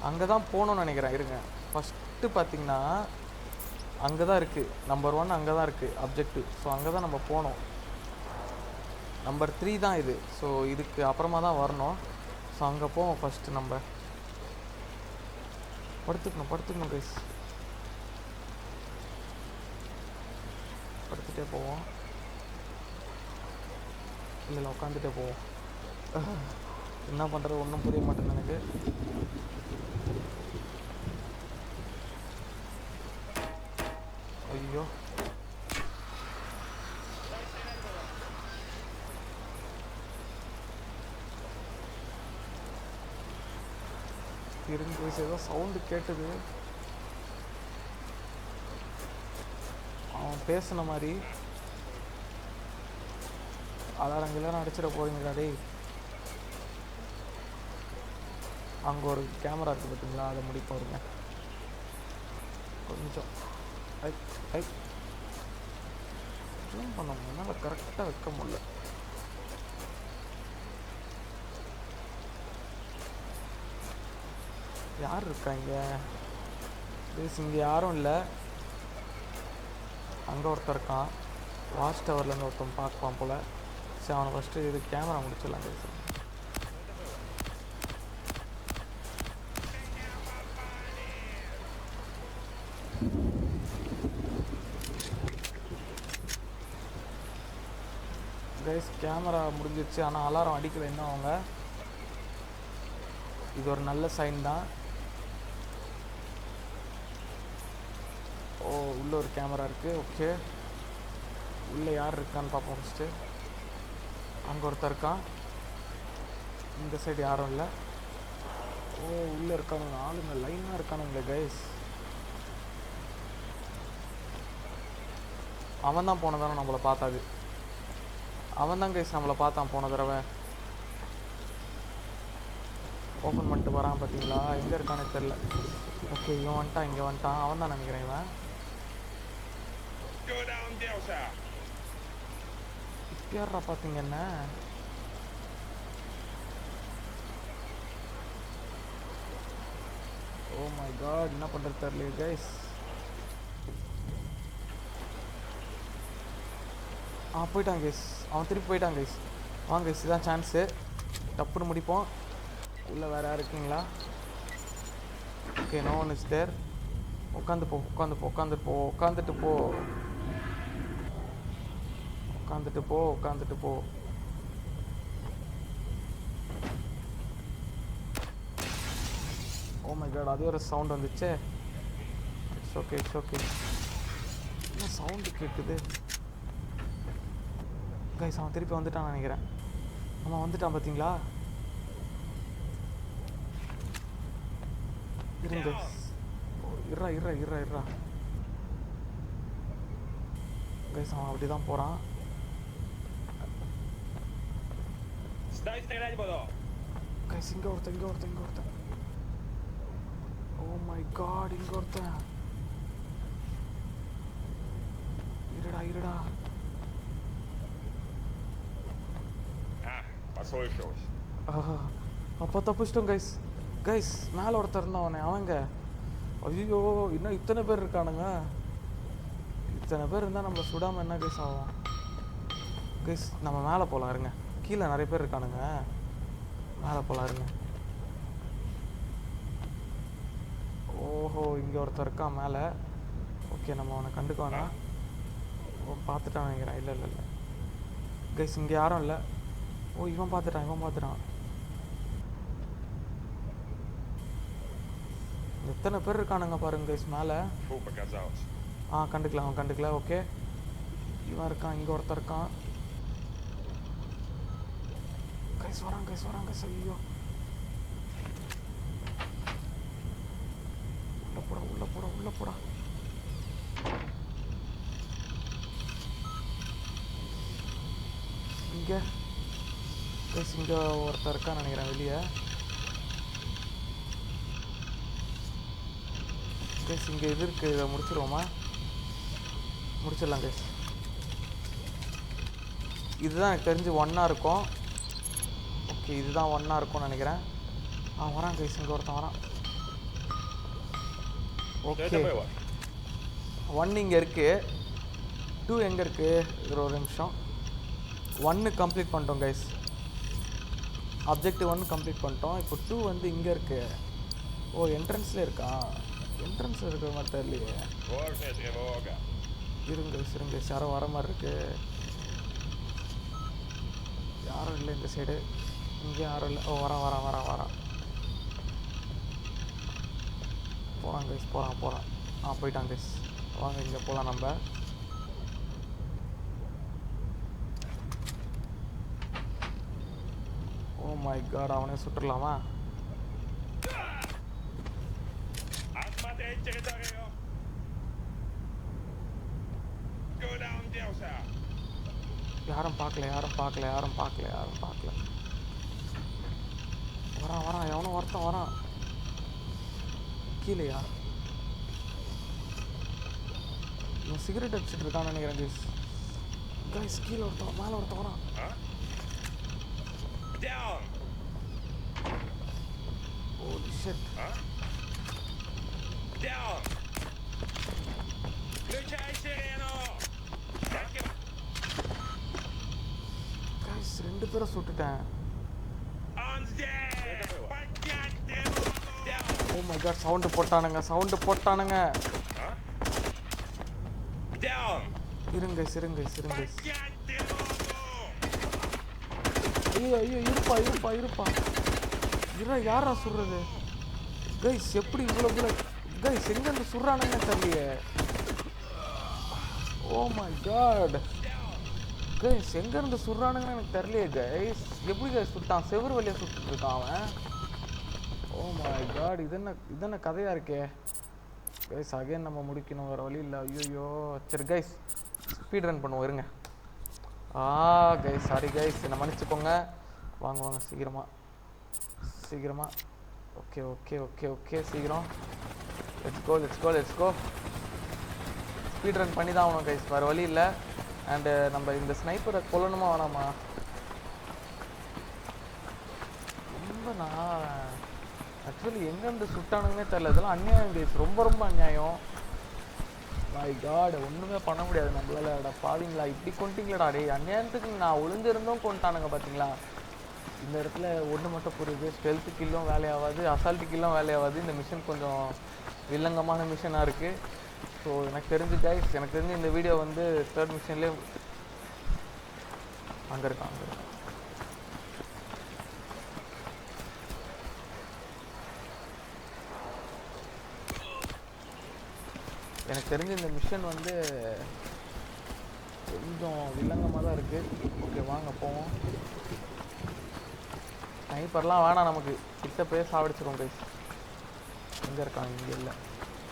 அங்கே தான் போகணுன்னு நினைக்கிறேன். இருங்க, ஃபஸ்ட்டு பார்த்தீங்கன்னா அங்கே தான் இருக்குது. நம்பர் 1 அங்கே தான் இருக்குது அப்ஜெக்டிவ். ஸோ அங்கே தான் நம்ம போகணும். நம்பர் 3 தான் இது. ஸோ இதுக்கு அப்புறமா தான் வரணும். ஸோ அங்கே போவோம் ஃபஸ்ட்டு. நம்ம படுத்துக்கணும் கைஸ். படுத்துகிட்டே போவோம். இல்லை உட்காந்துட்டே போவோம். என்ன பண்ணுறது ஒன்றும் புரிய மாட்டேன்னு எனக்கு. ஐயோ இருந்து ஏதோ சவுண்டு கேட்டுது. அவன் பேசுன மாதிரி. அலாரங்கெல்லாம் அடிச்சிட போறீங்களா டேய்? அங்கே ஒரு கேமரா இருக்குது பார்த்தீங்களா? அதை முடிப்போம். இருங்க கொஞ்சம் ஜூம் பண்ண முடியும். என்னால் கரெக்டாக வைக்க முடியல. யார் இருக்காங்க? இங்கே யாரும் இல்லை. அங்கே ஒருத்தர் இருக்கான். வாட்ச் டவர்லேருந்து ஒருத்தன் பார்ப்பான் போல். சரி அவனை ஃபஸ்ட்டு இது கேமரா முடிச்சிடலாம் பேச. கைஸ் கேமரா முடிஞ்சிருச்சு. ஆனால் அலாரம் அடிக்கல இன்னும் அவங்க. இது ஒரு நல்ல சைன் தான். உள்ளே ஒரு கேமரா இருக்குது. ஓகே உள்ளே யார் இருக்கான்னு பார்ப்போம் ஃபஸ்ட்டு. அங்கே ஒருத்தர் இருக்கான். இந்த சைடு யாரும் இல்லை. ஓ உள்ளே இருக்கானுங்க ஆளுங்க லைனாக இருக்கானுங்களே கைஸ். அவன் தான் போன தடவை நம்மளை பார்த்தாது. அவன் தான் கைஸ் நம்மளை பார்த்தான் போன தடவை. ஓப்பன் பண்ணிட்டு வரான் பார்த்தீங்களா? எங்கே இருக்கானே தெரில. ஓகே இவன் வந்துட்டான், இங்கே வந்துட்டான். அவன் தான் நினைக்கிறேன் இவன். இப்பயாரா பார்த்தீங்க என்ன? ஓ மை காட், என்ன பண்ணுறது தெரியலையே கைஸ். போயிட்டான் கைஸ், அவன் திருப்பி போயிட்டான் கைஸ். வாங்க கைஸ், இதுதான் சான்ஸு, டப்புன்னு முடிப்போம். உள்ளே வேறு யார் இருக்கீங்களா? Okay no one is there. உட்காந்துட்டு போ உட்காந்துட்டு போ. ஓ மை காட், அது ஒரு சவுண்ட் வந்துச்சே. இட்ஸ் ஓகே என்ன சவுண்டு கேட்குது கைஸ்? அவன் திருப்பி வந்துட்டான்னு நினைக்கிறேன். அவன் வந்துட்டான் பார்த்தீங்களா? இருங்க இருறா கைஸ், அவன் அப்படி தான் போகிறான். கைஸ் இங்கே ஒருத்தன். ஓ மை காட், இங்கே ஒருத்தன். இருடா அப்போ தப்பிச்சிட்டோம் கைஸ். மேலே ஒருத்தர் இருந்தான் அவங்க. ஐயோ இன்னும் இத்தனை பேர் இருக்கானுங்க. இத்தனை பேர் இருந்தால் நம்மளை சுடாமல் என்ன கைஸ் ஆகும்? கைஸ் நம்ம மேலே போகலாம் இருங்க. கீழே நிறைய பேர் இருக்கானுங்க, மேலே போகலாம் இருங்க. ஓஹோ இங்கே ஒருத்தர் இருக்கான் மேலே. ஓகே நம்ம அவனை கண்டுக்க வேணாம். பார்த்துட்டான் நினைக்கிறேன். இல்லை கைஸ் இங்கே யாரும் இல்லை. ஓ இவன் பார்த்துட்டான். எத்தனை பேர் இருக்கானுங்க பாருங்க கைஸ் மேலே. கண்டுக்கல. ஓகே இவன் இருக்கான், இங்கே ஒருத்தர் இருக்கான். கைஸ் வராங்க. ஐயோ உள்ள போடா. இங்கே ஒருத்தர் இருக்கான்னு நினைக்கிறேன் வெளியே. கைஸ் இங்கே இது இருக்குது, இதை முடிச்சிடுவோமா? முடிச்சிடலாம் கைஸ். இதுதான் எனக்கு தெரிஞ்சு 1 இருக்கும். ஓகே இதுதான் 1 இருக்கும்னு நினைக்கிறேன். வரான் கைஸ், இங்கே ஒருத்தன் வரான். ஓகே 1 இங்கே இருக்குது. 2 எங்கே இருக்குது? இது ஒரு நிமிஷம். 1 கம்ப்ளீட் பண்ணிட்டோம் கைஸ். அப்ஜெக்டிவ் 1 கம்ப்ளீட் பண்ணிட்டோம். இப்போ 2 வந்து இங்கே இருக்குது. ஓ என்ட்ரன்ஸில் இருக்கா? என்ட்ரன்ஸில் இருக்கிற மாதிரி தெரியலையே. இருங்க யாரோ வர மாதிரி இருக்கு. யாரும் இல்லை இந்த சைடு. இங்கே யாரும் இல்லை. ஓ வரான். போகிறான் கைஸ், போகிறான். போயிட்டான் கைஸ். வாங்க இங்கே போகலாம் நம்ம. ஓ மை காட், அவனே சுட்டுடலாமா? யாரும் பார்க்கல. வரான் எவனும் ஒருத்தன் வரான். கீழேயா? இவன் சிகரெட் அடிச்சுட்டு இருக்கான்னு நினைக்கிறேன் கைஸ். கீழே ஒருத்தன், மேலே ஒருத்தன் வரான். Holy shit. Guys, 2 பேரை சுட்டுட்டேன். Oh my god, சவுண்ட் போட்டானுங்க. இருங்க. ஐயோ இருப்பா. யாரா சுடுறது? கைஸ் எப்படி இவ்வளோ கைஸ் எங்கேருந்து சுடுறானுங்க தெரியலையே. ஓ மை காட் கைஸ், எங்கேருந்து சுடுறானுங்கன்னு எனக்கு தெரியலையே கைஸ். எப்படி கைஸ் சுட்டான்? செவ்வறு வழியாக சுட்டுட்டு இருக்கான் அவன். ஓ மை காட், இது என்ன கதையா இருக்கே கைஸ். அகைன் நம்ம முடிக்கணும், வேறு வழி இல்லை. ஐயோ சரி கைஸ், ஸ்பீட் ரன் பண்ணுவோம் இருங்க. கைஸ் சாரி கைஸ், என்னை மன்னிச்சுக்கோங்க. வாங்க வாங்க சீக்கிரமா. ஓகே ஓகே ஓகே ஓகே சீக்கிரம். Let's go. ஸ்பீட் ரன் பண்ணி தான் ஆகணும் கைஸ், வேறு வழி இல்லை. அண்டு நம்ம இந்த ஸ்னைப்பரை கொல்லணுமா வேணாமா? ரொம்ப நான் ஆக்சுவலி எங்கேருந்து சுட்டானுங்கன்னே தெரில. இதெல்லாம் அநியாயம் கைஸ், ரொம்ப அநியாயம். மை காட், ஒன்றுமே பண்ண முடியாது நம்மளால. பாவீங்களா இப்படி கொண்டுட்டீங்களடா டே. அந்நேரத்துக்கு நான் ஒளிஞ்சிருந்தும் கொண்டுட்டானுங்க பார்த்தீங்களா. இந்த இடத்துல ஒன்று மட்டும் புரியுது, ஸ்டெல்த்து கில்லும் வேலையாகாது, அசால்ட்டு கில்லும் வேலையாகாது. இந்த மிஷன் கொஞ்சம் வில்லங்கமான மிஷனாக இருக்குது. ஸோ எனக்கு தெரிஞ்சு கைஸ், இந்த வீடியோ வந்து 3rd மிஷன்லேயே அங்கே இருக்கான். எனக்கு தெரிஞ்சு இந்த மிஷன் வந்து கொஞ்சம் வில்லங்கமாக தான் இருக்குது. ஓகே வாங்க போவோம். ஸ்னைப்பர்லாம் வேணாம் நமக்கு, கிட்ட போய் சாவடிச்சிடும் கைஸ். எங்கே இருக்கான்? இங்கே இல்லை.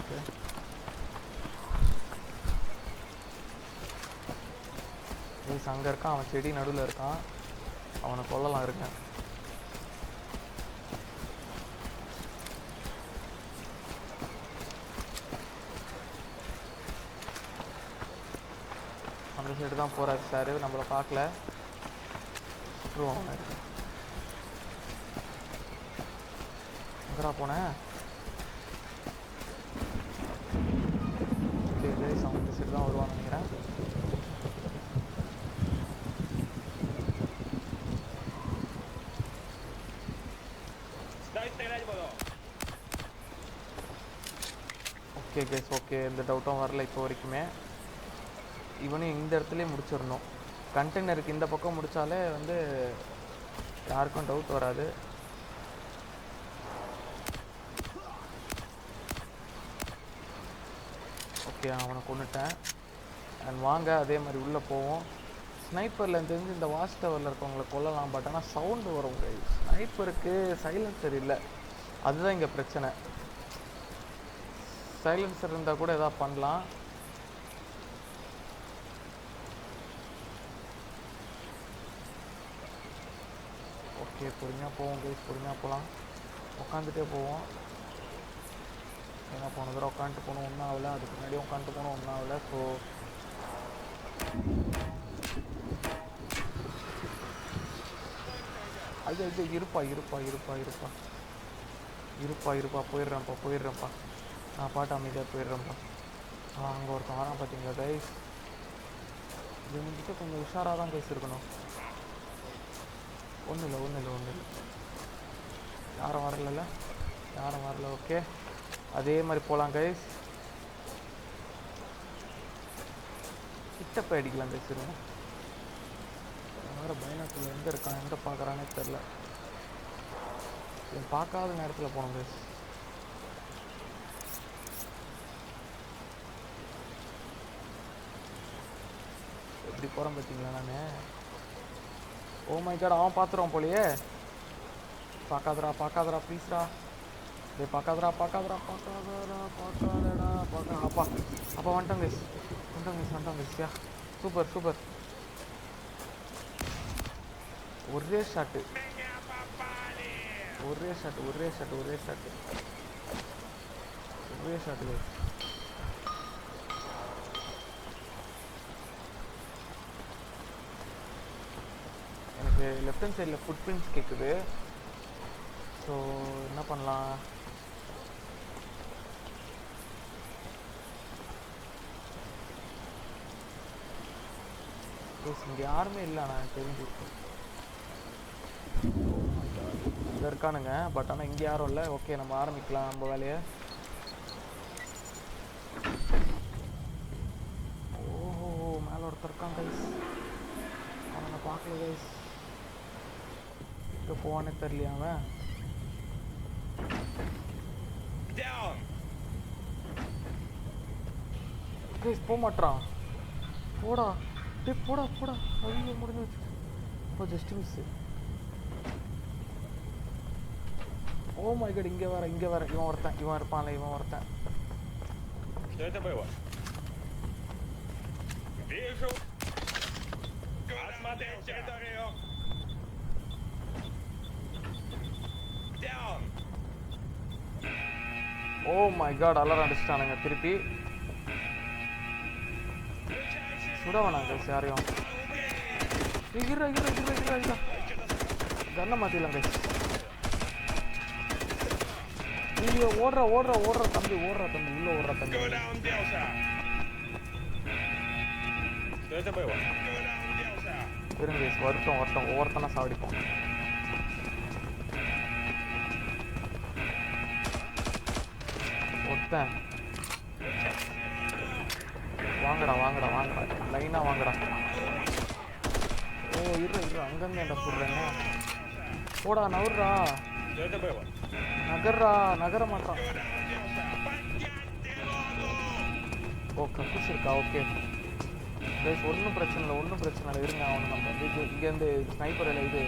ஓகே கைஸ், அங்கே இருக்கான். அவன் செடி நடுவில் இருக்கான். அவனை கொல்லலாம் இருக்கேன். அந்த சைடு தான் போகிறாரு சார், நம்மளை பார்க்கல. சுற்றுவாங்க. எங்கடா போனேன்? ஓகே கைஸ், அவங்க இந்த சைடு தான் வருவான்னு நினைக்கிறேன். ஓகே கைஸ், ஓகே, எந்த டவுட்டும் வரல இப்போ வரைக்குமே. இவனையும் இந்த இடத்துலேயே முடிச்சிடணும். கண்டெய்னருக்கு இந்த பக்கம் முடித்தாலே வந்து யாருக்கும் டவுட் வராது. ஓகே, அவனை கொண்டுட்டேன். அண்ட் வாங்க அதே மாதிரி உள்ளே போவோம். ஸ்னைப்பரில் தெரிஞ்சு இந்த வாட்ச் டவரில் இருக்கவங்களை கொல்லலாம், பட் ஆனால் சவுண்டு வரும். ஸ்னைப்பருக்கு சைலன்சர் இல்லை, அதுதான் இங்கே பிரச்சனை. சைலன்சர் இருந்தால் கூட எதாவது பண்ணலாம். ஓகே பொறுமையாக போவோம் கைஸ், பொறுமையாக போகலாம். உட்காந்துட்டே போவோம். ஏன்னா போன தடவை உட்காந்துட்டு போகணும் ஒன்றும் ஆகலை, அதுக்கு முன்னாடியே உட்காந்துட்டு போகணும் ஒன்றும் ஆகலை. ஸோ அது இருப்பா போயிடுறேன்ப்பா. நான் பாட்டு அமைதியாக போயிடுறேன்ப்பா. அங்கே ஒருத்தன் வரான் பார்த்தீங்களா கைஸ். இவங்கிட்ட கொஞ்சம் உஷாராக தான் கைஸ் இருக்கணும். ஒன்றும் இல்லை. யாரும் வரல. ஓகே, அதே மாதிரி போகலாம் கைஸ். கிட்ட போய் அடிக்கலாம் கைஸ். இருங்க, வேறு பைனாக்குள்ள எங்கே இருக்கான், எங்கே பார்க்குறானே தெரில. பார்க்காத நேரத்தில் போனோம் கைஸ். எப்படி போகிறேன் பார்த்தீங்களா நான். ஓ மை காட், அவன் பார்த்துருவான் போலையே. பார்க்காதடா ப்ளீஸ்டா. டே பார்க்காதடா. அப்பா வந்துட்டோம் கைஸ். யா சூப்பர். ஒரே ஷாட்டு கைஸ். எனக்கு லெஃப்ட் ஹேண்ட் சைடில் ஃபுட் பிரிண்ட்ஸ் கேட்குது. ஸோ என்ன பண்ணலாம்? இங்கே யாருமே இல்லை நான் தெரிஞ்சு. இங்கே இருக்கானுங்க, பட் ஆனால் இங்கே யாரும் இல்லை. ஓகே, நம்ம ஆரம்பிக்கலாம் நம்ம வேலையை. ஓஹோ, மேலே ஒருத்தர் இருக்கான் கைஸ். அவனை பார்க்கல கைஸ். எங்கே போவானே தெரியலையா அவன். கைஸ் போக மாட்டான். போடா. ஐயோ முடிஞ்சு வச்சு. இப்போ just miss. Oh my god, இங்கே வர இவன் இருப்பான்ல, இவன் ஒருத்தன். Что это было? Вижу. Осмотреть территорию. Down. ஓ மை காட், அலற அடிச்சிட்டானுங்க திருப்பி. சுடவனாங்க யாரையும். இருடா கண்ணை மாற்றிடலாம் கைஸ். ஐயோ ஓடுற தம்பி, உள்ள ஓடுற தம்பி. Куда он делся? Что это было? Куда он делся? இருங்க கைஸ், வரட்டும் ஒவ்வொருத்தனா சாவடிப்போம். ஒருத்தன் வாங்கடா லைனா வாங்கடா. ஓ இரு அங்கங்க என்ன சொல்றேங்க. போடா நவுறா. Что это было? நகர மாட்டான். Куда он делся? Поднять тревогу! ஓ கக்கூஸ் இருக்கா, ஓகே கைஸ். ஒன்றும் பிரச்சனை இல்லை இருங்க. அவனை நம்ம வந்து இங்கேருந்து ஸ்னைப்பரில் இது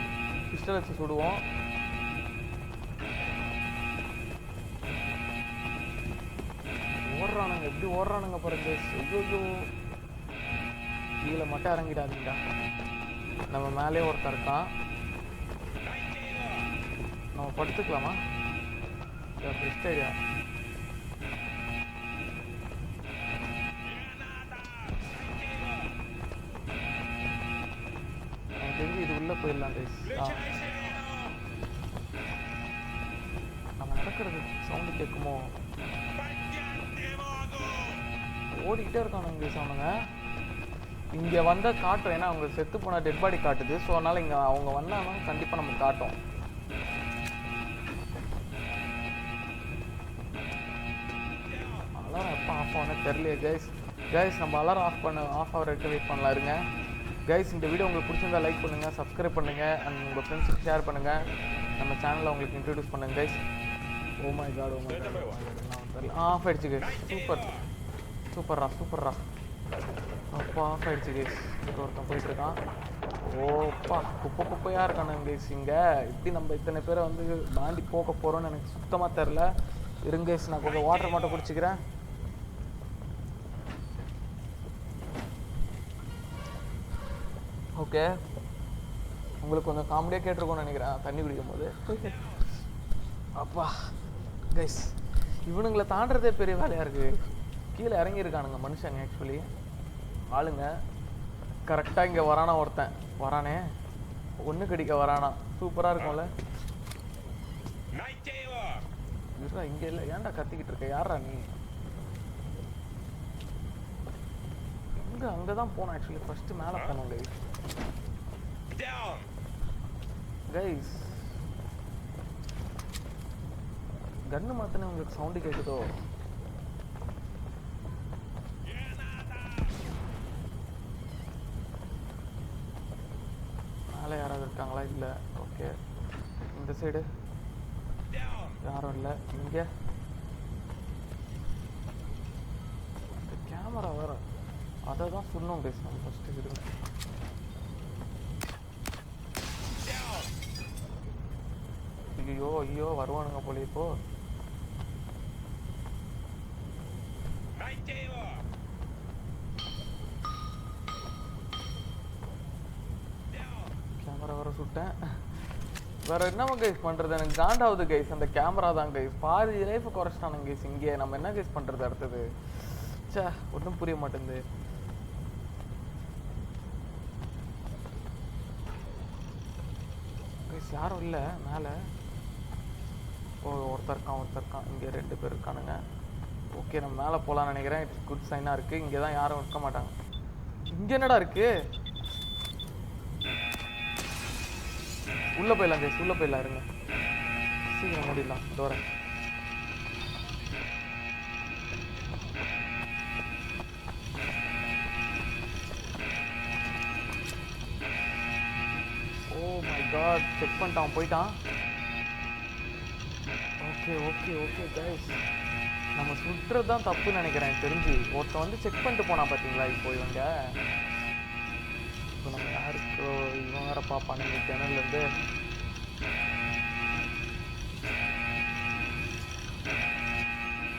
பிஸ்டல் வச்சு சுடுவோம். ஓடுறானுங்க, எப்படி ஓடுறானுங்க பாருங்க. ஐயோ கீழே மட்டும் இறங்கிடாதீங்கடா. நம்ம மேலே ஒருத்தர் இருக்கான், நம்ம படுத்துக்கலாமா? Best idea. எனக்கு தெரிஞ்சு இது உள்ளே போயிடலாம் கைஸ். நம்ம நடக்கிறது சவுண்டு கேட்குமோ? ஓடிக்கிட்டே இருக்கானுங்க கைஸ் அவனுங்க. இங்கே வந்தால் காட்டும், ஏன்னா அவங்க செத்து போன டெட் பாடி காட்டுது. ஸோ அதனால் இங்கே அவங்க வந்தாங்கன்னா கண்டிப்பாக நமக்கு காட்டும். அலாரம் எப்போ ஆஃப் ஆகணும் தெரியலையே கைஸ். நம்ம அலாரம் ஆஃப் ஆகிறதுக்கு வெயிட் பண்ணலாம் இருங்க கைஸ். இந்த வீடியோ உங்களுக்கு பிடிச்சிருந்தா லைக் பண்ணுங்கள், சப்ஸ்கிரைப் பண்ணுங்கள், அண்ட் உங்கள் ஃப்ரெண்ட்ஸுக்கு ஷேர் பண்ணுங்கள். நம்ம சேனலை உங்களுக்கு இன்ட்ரடியூஸ் பண்ணுங்கள் guys. Oh my god off ஆயிடுச்சு கைஸ். சூப்பர்ரா அப்பா ஆஃப் ஆயிடுச்சு கைஸ். ஒருத்தன் போயிட்டுருக்கான். ஓப்பா குப்பையாக இருக்கானுங்க கைஸ். இங்கே இப்படி நம்ம இத்தனை பேரை வந்து தாண்டி போக போகிறோன்னு எனக்கு சுத்தமாக தெரில. இருங்க கைஸ், நான் கொஞ்சம் வாட்டர் மட்டும் குடிச்சிக்கிறேன். ஓகே, உங்களுக்கு கொஞ்சம் காமெடியாக கேட்டிருக்கோன்னு நினைக்கிறேன் தண்ணி குடிக்கும் போது. அப்பா கைஸ், இவனுங்களை தாண்டதே பெரிய வேலையாக இருக்குது. கீழே இறங்கியிருக்கானுங்க மனுஷங்க. ஆக்சுவலி ஆளுங்க கரெக்டாக இங்கே வரானே ஒன்று கடிக்க வரானா. சூப்பராக இருக்கும்ல. இருடா இங்கே இல்லை, ஏன்டா கத்திக்கிட்டு இருக்க? யாரா நீ? அங்கே தான் போனோம். ஆக்சுவலி ஃபஸ்ட்டு மேலே போனோம் கைஸ். கன்னு மாத்தினே உங்களுக்கு சவுண்டு கேட்குதோ? மேலே யாராவது இருக்காங்களா? இல்லை. ஓகே, இந்த சைடு யாரும் இல்லை. இங்கே இந்த கேமரா வேற, அதை தான் சொன்னோம் கைஸ். நம்ம ஃபஸ்ட்டு விடுங்க. ஐயோ வருவானுங்க போல இப்போ. கேமரா வர சுட்டேன். வேற என்னமா கைஸ் பண்றது? எனக்கு காண்டாவது கைஸ் அந்த கேமரா தான் கைஸ். பாதி லைஃப் குறைச்சிட்டானுங்க கைஸ். இங்கே நம்ம என்ன கைஸ் பண்றது அடுத்தது? சே, ஒன்றும் புரிய மாட்டேங்குது கைஸ். யாரும் இல்லை மேலே. ஓ ஒருத்தர் இருக்கான். இங்கே 2 பேர் இருக்கானுங்க. ஓகே, நம்ம மேலே போகலான்னு நினைக்கிறேன். இட்ஸ் குட் சைனாக இருக்குது. இங்கே தான் யாரும் இருக்க மாட்டாங்க. இங்கே என்னடா இருக்குது? உள்ளே போயிடலாம் கைஸ், உள்ளே போயிடலாம். இருங்க, சீக்கிரம் முடியலாம். தோற ஓ மை காட், செக் பண்ணிட்டான், போயிட்டான். ஓகே கைஸ், நம்ம சுற்றுறது தான் தப்புன்னு நினைக்கிறேன் தெரிஞ்சு. ஒருத்தன் வந்து செக் பண்ணிட்டு போனா பார்த்தீங்களா இப்போ இவங்க. இப்போ நம்ம யாருக்கோ இவன் வேற பார்ப்பானுங்க ஜன்னல்லேருந்து.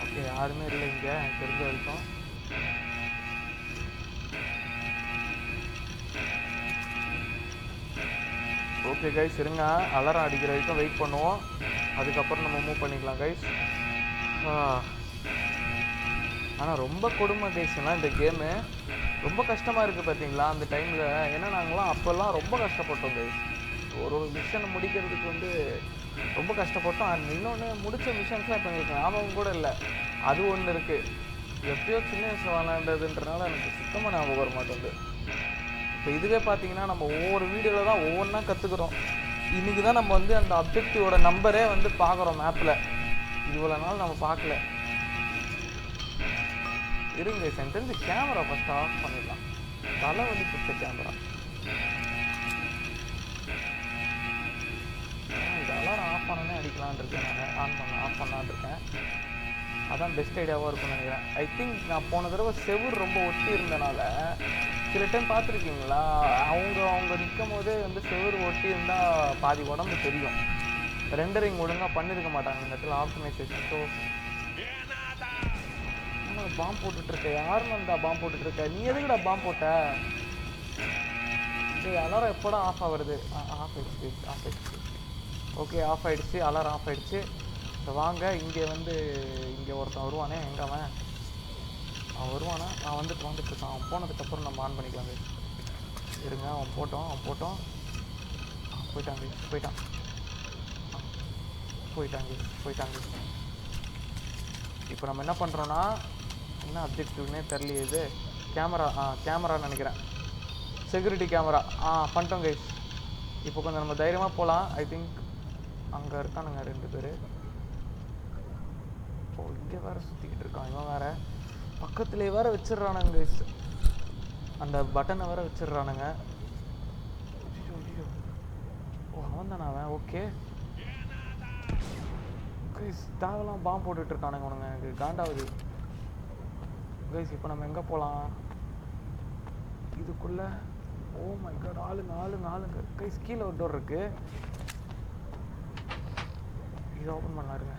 ஓகே, யாருமே இல்லை இங்கே எனக்கு தெரிஞ்ச வரைக்கும். ஓகே கைஸ், இருங்க, அலாரம் அடிக்கிற வரைக்கும் வெயிட் பண்ணுவோம். அதுக்கப்புறம் நம்ம மூவ் பண்ணிக்கலாம் கைஸ். ஆனால் ரொம்ப கொடுமை கைஸ்னால் இந்த கேமு ரொம்ப கஷ்டமாக இருக்குது பார்த்தீங்களா அந்த டைமில். ஏன்னா நாங்களாம் அப்போல்லாம் ரொம்ப கஷ்டப்பட்டோம் கைஸ். ஒரு மிஷனை முடிக்கிறதுக்கு வந்து ரொம்ப கஷ்டப்பட்டோம். அண்ட் இன்னொன்று முடித்த மிஷன்ஸ்லாம் இப்போ எங்களுக்கு ஞாபகம் கூட இல்லை. அது ஒன்று இருக்குது. எப்பயோ சின்ன வயசில் விளாண்டதுன்றனால எனக்கு சுத்தமாக ஞாபகம் வர மாட்டேங்குது. இப்போ இதுவே பார்த்தீங்கன்னா நம்ம ஒவ்வொரு வீடியோவில் தான் ஒவ்வொன்றா கற்றுக்குறோம். இன்றைக்கி தான் நம்ம வந்து அந்த அப்ஜெக்டிவோட நம்பரே வந்து பார்க்குறோம் மேப்பில். இவ்வளோ நாள் நம்ம பார்க்கல. இருங்க, சென்டென்ஸ் கேமரா ஃபஸ்ட் ஆஃப் பண்ணிடலாம். தலை வந்து பிடிச்ச கேமரா. இது அலாரம் ஆஃப் பண்ணனே அடிக்கலான் இருக்கேன். நான் ஆஃப் பண்ணலான் இருக்கேன். அதான் பெஸ்ட் ஐடியாவாக இருக்கும்னு நினைக்கிறேன். ஐ திங்க் நான் போன தடவை செவுர் ரொம்ப ஒட்டி இருந்தனால சில டைம் பார்த்துருக்கீங்களா, அவங்க நிற்கும் போதே வந்து செவுர் ஒட்டி இருந்தால் பாதி உடம்பு தெரியும். ரெண்டரிங் ஒழுங்காக பண்ணியிருக்க மாட்டாங்க இந்த இடத்துல ஆப்டிமைசேஷன். ஸோ பாம்பு போட்டுட்ருக்க, யாருன்னு வந்தா பாம்பு போட்டுட்ருக்க? நீ எதுக்குடா பாம்பு போட்ட? சரி, அலாரம் எப்போடா ஆஃப் ஆகுறது? ஆஃப் ஆயிடுச்சு. ஓகே, ஆஃப் ஆகிடுச்சு. அலாரம் ஆஃப் ஆகிடுச்சு. இப்போ வாங்க, இங்கே ஒருத்தன் வருவானே. எங்கே அவன் வருவானா? அவன் வந்துட்டுருக்கான். அவன் போனதுக்கப்புறம் நம்ம ஆன் பண்ணிக்கலாம். இருங்க, அவன் போட்டோம். போயிட்டாங்க. இப்போ நம்ம என்ன பண்ணுறோன்னா, என்ன அப்ஜெக்டிவ்னே தெரியலையே. இது கேமரான்னு நினைக்கிறேன். செக்யூரிட்டி கேமரா பண்ணிட்டோம் கைஸ். இப்போ கொஞ்சம் நம்ம தைரியமாக போகலாம். ஐ திங்க் அங்கே இருக்கானுங்க 2 பேர். இங்கே வேறு சுற்றிக்கிட்டு இருக்கான். இவன் வேறு பக்கத்துலேயே வேறு வச்சிடுறானுங்க கைஸ். அந்த பட்டனை வேறு வச்சிடுறானுங்க. அவன் தானே அவன்? ஓகே கைஸ், தேவலாம் பாம்பு போட்டுட்ருக்கானுங்க உனங்க. எனக்கு காண்டாவது கைஸ். இப்போ நம்ம எங்கே போகலாம் இதுக்குள்ளே? ஓ மை காட், ஆளுங்க கைஸ். கீழே ஒரு டோர் இருக்குது. இது ஓப்பன் பண்ணலாருங்க.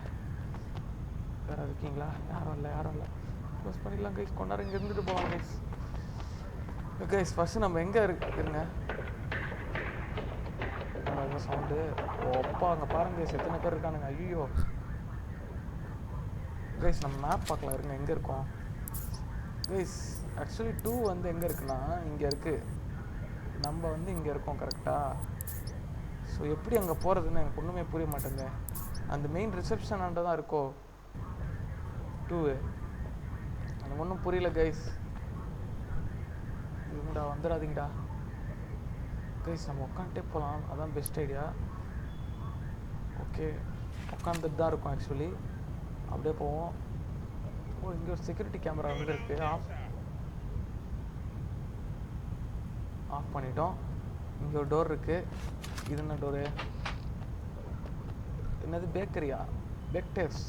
வேறு இருக்கீங்களா? யாரும் இல்லை. க்ளோஸ் பண்ணிடலாம் கைஸ். கொண்டாரு இங்கே இருந்துட்டு போகலாம் கைஸ். கைஸ், ஃபஸ்ட்டு நம்ம எங்கே இருங்க சவுண்டு. அப்பா அங்கே பாருங்க கைஸ், எத்தனை பேர் இருக்கானுங்க. ஐயோ கைஸ், நம்ம மேப் பார்க்கலாம். இருங்க, எங்கே இருக்கோம் கைஸ்? ஆக்சுவலி 2 வந்து எங்கே இருக்குன்னா இங்கே இருக்குது. நம்ம வந்து இங்கே இருக்கோம் கரெக்டாக. ஸோ எப்படி அங்கே போகிறதுன்னு எனக்கு ஒன்றுமே புரிய மாட்டேங்குது. அந்த மெயின் ரிசப்ஷனாண்ட தான் இருக்கோ 2. எனக்கு ஒன்றும் புரியல கைஸ். இவங்கடா வந்துடாதீங்கடா கைஸ். நம்ம உட்காந்துட்டே போகலாம், அதான் பெஸ்ட் ஐடியா. ஓகே, உட்காந்துட்டு தான் இருக்கும் ஆக்சுவலி. அப்படியே போவோம். இங்கே ஒரு செக்யூரிட்டி கேமரா வந்து இருக்குது. ஆஃப் பண்ணிட்டோம். இங்கே ஒரு டோர் இருக்குது. இது என்ன டோரு? என்னது? பேக்கரியா? பெக்டர்ஸ்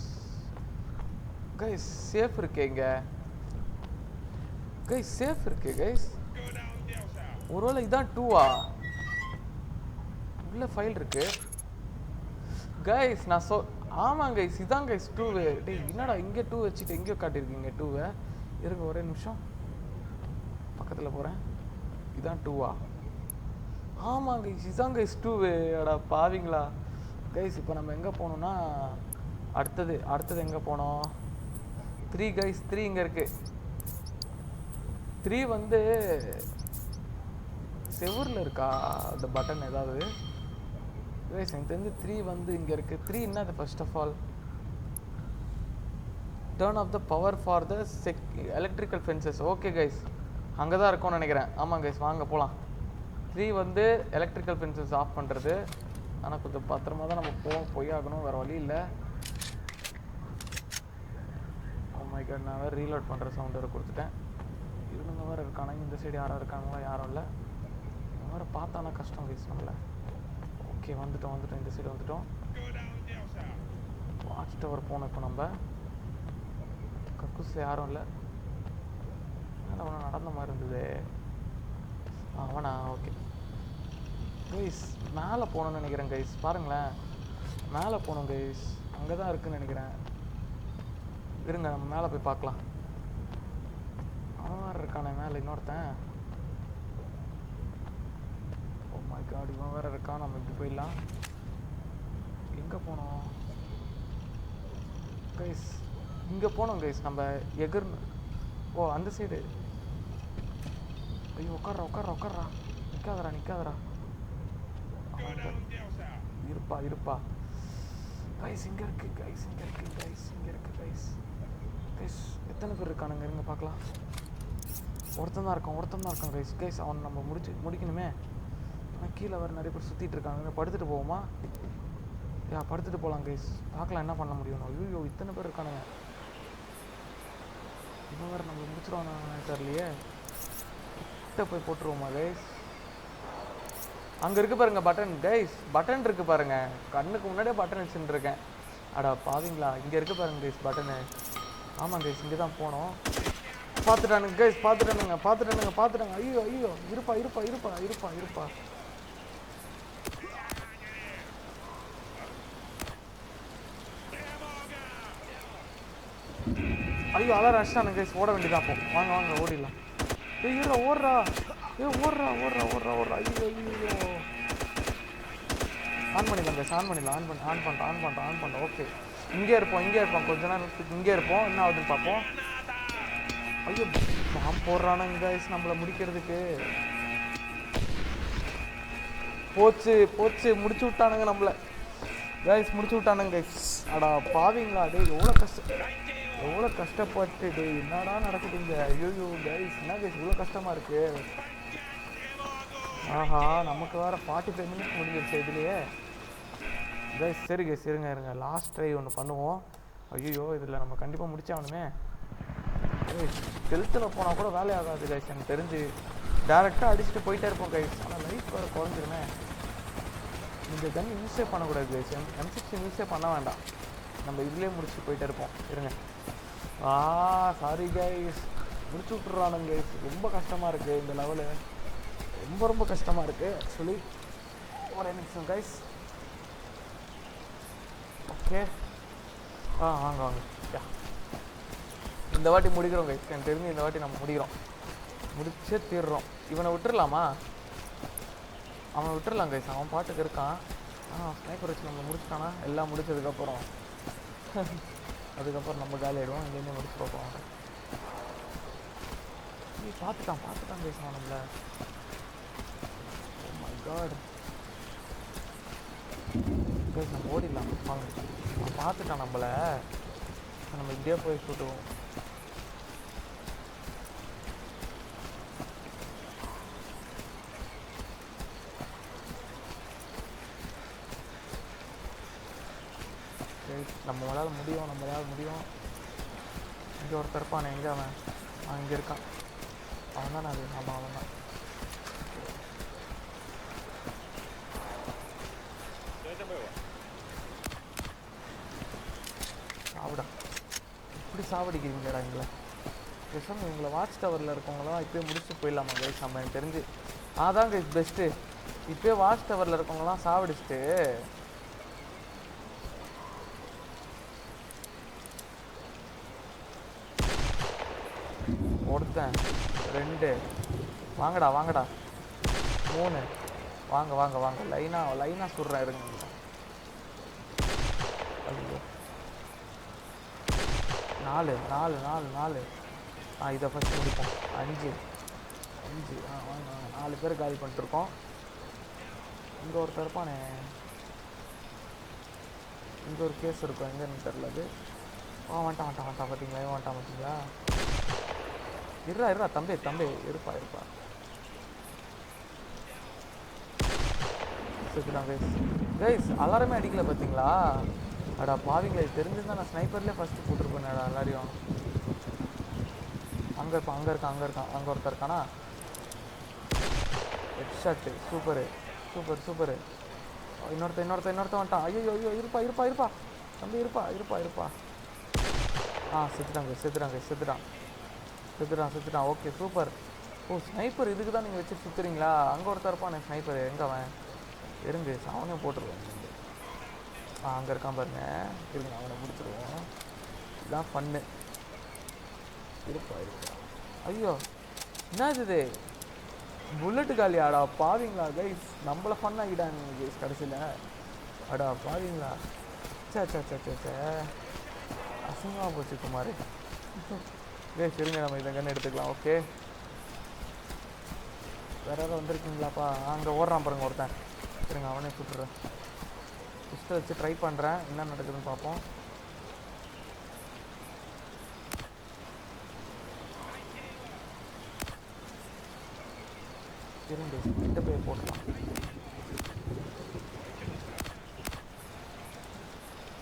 கைஸ். சேஃப் இருக்கே இங்கே கைஸ். சேஃப் இருக்கு கைஸ். ஒருவேளை இதான் 2வா? உள்ள ஃபைல் இருக்கு கைஸ். ஆமாம் கைஸ், இதான் கைஸ் 2. டேய், என்னடா இங்கே 2 வச்சுட்டு எங்கேயோ காட்டியிருக்கீங்க 2வை? இருங்க ஒரே நிமிஷம், பக்கத்தில் போகிறேன். இதான் 2வா? ஆமாம் கைஸ், இதான் கைஸ் 2. அடா பாவீங்களா கைஸ். இப்போ நம்ம எங்கே போகணுன்னா அடுத்தது எங்கே போனோம்? 3 கைஸ். 3 இங்கே இருக்குது. 3 வந்து செவரில் இருக்கா அந்த பட்டன் ஏதாவது கைஸ்? எனக்கு தெரிஞ்சு 3 வந்து இங்கே இருக்குது. 3 என்னது? First of all turn off the power for the electrical fences. Okay guys, அங்கே தான் இருக்கும்னு நினைக்கிறேன். ஆமாம் கைஸ், வாங்க போகலாம். 3 வந்து எலக்ட்ரிக்கல் ஃபென்சஸ் ஆஃப் பண்ணுறது. ஆனால் கொஞ்சம் பத்திரமா தான் நம்ம போயாகணும், வேறு வழி இல்லை. ஓ மை காட், நான் வேறு ரீலோட் பண்ணுற சவுண்ட் வேறு கொடுத்துட்டேன். இவனுங்க வேறு இருக்கானா? இந்த சைடு யாரும் இருக்காங்களா? யாரும் இல்லை. வேறு பார்த்தானா கஷ்டம் கைஸ் நம்மள. ஓகே, வந்துட்டோம். இந்த சைடு வந்துட்டோம். வாட்ச் டவர் போனோம். இப்போ நம்ம கக்கூஸில் யாரும் இல்லை. அவனை நடந்த மாதிரி இருந்தது. அவனா? ஓகே கைஸ், மேலே போகணுன்னு நினைக்கிறேன் கைஸ். பாருங்களேன், மேலே போகணும் கைஸ். அங்கே தான் இருக்குதுன்னு நினைக்கிறேன். இருங்க நம்ம மேலே போய் பார்க்கலாம். அவன் வேறு இருக்கானே மேலே இன்னொருத்தன். ஓ மை காட், இவன் வேறு இருக்கான். நம்ம இப்படி போயிடலாம். எங்கே போனோம் கைஸ்? இங்கே போனோம் கைஸ். நம்ம எகிர்னு. ஓ அந்த சைடு. ஐயோ உட்கார்றா உட்கார்றா உட்கார்றா. நிற்காதரா. Go down delta. இருப்பா கைஸ். இங்கே இருக்கு கைஸ். எத்தனை பேர் இருக்கானுங்க? இருங்க பார்க்கலாம். ஒருத்தன் தான் இருக்கான் கைஸ். அவன் நம்ம முடிக்கணுமே. ஆனால் கீழே வேறு நிறைய பேர் சுற்றிட்டு இருக்காங்க. படுத்துட்டு போவோமா? படுத்துட்டு போகலாம் கைஸ். பார்க்கலாம் என்ன பண்ண முடியும். ஐயோ இத்தனை பேர் இருக்கானுங்க. இவன் வேறு நம்ம முடிச்சிருவாங்க தெரியலையே. கிட்ட போய் போட்டுருவோமா கைஸ்? அங்கே இருக்கு பாருங்க பட்டன் கைஸ். பட்டன் இருக்கு பாருங்க. கண்ணுக்கு முன்னாடியே பட்டன் வச்சுட்டு இருக்கேன். அடா பாவீங்களா, இங்கே இருக்கு பாருங்க கைஸ் பட்டனு. ஆமாம் கைஸ், இங்கே தான் போனோம். பார்த்துட்டானுங்க கைஸ், பார்த்துட்டானுங்க. ஐயோ இருப்பா. ஐயோ அதான் அடிச்சிட்டானுங்க கைஸ். ஓட வேண்டியதான். அப்போ வாங்க ஓடிடலாம். ஓடுறா. ஐயோ ஆன் பண்ணிடலாம் கைஸ். ஆன் பண்ணிடலாம். ஓகே இங்கே இருப்போம். கொஞ்ச நேரத்துக்கு இங்கே இருப்போம். என்ன ஆகுதுன்னு பார்ப்போம். ஐயோ பாம் போடுறானுங்க கைஸ் நம்மளை முடிக்கிறதுக்கு. போச்சு முடிச்சு விட்டானுங்க நம்மளை கைஸ். கைஸ். அடா பாவீங்களா டே, எவ்வளோ கஷ்டப்பட்டு டே. என்னடா நடக்குதுங்க? ஐயோ கைஸ், என்ன கைஸ் இவ்வளோ கஷ்டமாக இருக்கு. ஆஹா நமக்கு வேறு 45 மினிட்ஸ் முடிஞ்சிருச்சு இதுலையே கைஸ். சரி கைஸ் இருங்க. லாஸ்ட் ட்ரை ஒன்று பண்ணுவோம். ஐயோ இதில் நம்ம கண்டிப்பாக முடிச்சாகணுமே. ஹெல்த்தில் போனால் கூட வேலையாகாது கைஸ். எனக்கு தெரிஞ்சு டேரெக்டாக அடிச்சுட்டு போயிட்டே இருப்போம் கைஸ். ஆனால் லைஃப் வேறு குறைஞ்சிருமே. இந்த கன் யூஸே பண்ணக்கூடாது கைஸ். M16 யூஸே பண்ண வேண்டாம். நம்ம இதுலேயே முடிச்சுட்டு போயிட்டே இருப்போம். இருங்க. சாரி கைஸ், முடிச்சு விட்டுறானுங்க கைஸ். ரொம்ப கஷ்டமாக இருக்குது இந்த லெவலு. ரொம்ப கஷ்டமாக இருக்குது ஆக்சுவலி. ஒரு நிமிஷம் கைஸ். ஓகே வாங்க. இந்த வாட்டி முடிக்கிறோம் கைஸ். எனக்கு தெரிஞ்சு இந்த வாட்டி நம்ம முடிச்சே தீர்றோம். இவனை விட்டுடலாமா? அவனை விட்டுடலாம் கைஸ். அவன் பாட்டுக்கு இருக்கான். ஸ்னைப்பர் வச்சு நம்ம முடிச்சிட்டானா? எல்லாம் முடிச்சதுக்கப்புறம் அதுக்கப்புறம் நம்ம காலி ஆகிடுவோம். இங்கேருந்து முடிச்சு பார்ப்போம். பார்த்துட்டான் கைஸ் நம்மள. ஓ மை காட் கைஸ், நம்ம ஓடிடலாம் வாங்க. அவன் பார்த்துட்டான் நம்மளை. நம்ம இப்படியே போய் சுட்டுவோம். நம்மளால் முடியும். இங்கே ஒருத்தர் இருப்பானே. எங்கே அவன்? இங்கே இருக்கான். அவன் தான் அது. ஆமாம் அவன் தான். சாப்பிடா. இப்படி சாவடிக்கிறீங்களா எங்களை? பேசாமல் இவங்களை வாட்ச் டவரில் இருக்கவங்களாம் இப்போயே முடிச்சுட்டு போயிடலாமா கைஸ்? நம்ம எனக்கு தெரிஞ்சு அதான் கைஸ் பெஸ்ட்டு. இப்போயே வாட்ச் டவரில் இருக்கவங்களாம் சாவடிச்சுட்டு ஒருத்தன் 2 வாங்கடா 3 வாங்க லைனாக சுடுறேன். இருங்க. ஐயோ 4 இதை ஃபஸ்ட்டு முடிப்போம். 5 வாங்க 4 பேர் காலி பண்ணிட்டுருக்கோம். இங்கே ஒருத்தர் இருப்பானே. இங்கே ஒரு கேஸ் இருக்கும். எங்கன்னு தெரில அது. வந்துட்டான் பார்த்தீங்களா? இருடா தம்பி இருப்பா. கைஸ் அலாரமே அடிக்கல பார்த்தீங்களா? அடா பாவிங்களா, தெரிஞ்சிருந்தா நான் ஸ்னைப்பர்லேயே ஃபஸ்ட்டு போட்டிருப்பேன் எல்லாரையும். அங்கே இருக்கான். அங்கே ஒருத்தர் இருக்கானா? Head shot. சூப்பரு. இன்னொருத்தன் வந்துட்டான். ஐயோ இருப்பா தம்பி இருப்பா. செத்துட்டான். Okay super. ஸ்னைப்பர் இதுக்கு தான் நீங்கள் வச்சு சுற்றுறீங்களா? அங்கே ஒருத்தர் இருப்பான் ஸ்னைப்பர். எங்கே அவன்? இருங்க அவனையும் போட்டுருவோம். அங்கே இருக்கான் பாருங்க. இருங்க அவனை முடிச்சிடுவோம். இதுதான் ஃபன்னு. இருப்பா இருப்பா. ஐயோ என்னது இது, புல்லட்டு காலி. அடா பாவீங்களா கைஸ், நம்மளை ஃபன் ஆகிட்டாங்க கைஸ் கடைசியில். அடா பாவீங்களா, சே சே சே சே சே, அசிங்கமாக போச்சு குமார். கைஸ் இருங்க, நம்ம இதை கன்று எடுத்துக்கலாம். ஓகே, வேறு யாராவது வந்திருக்கீங்களாப்பா? அங்கே ஓடுறான் பாருங்க ஒருத்தன், இருங்க அவனே சுட்டுறேன். பிஸ்டல் வச்சு ட்ரை பண்ணுறேன், என்ன நடக்குதுன்னு பார்ப்போம். இருங்க கிட்ட போய் போடலாம்.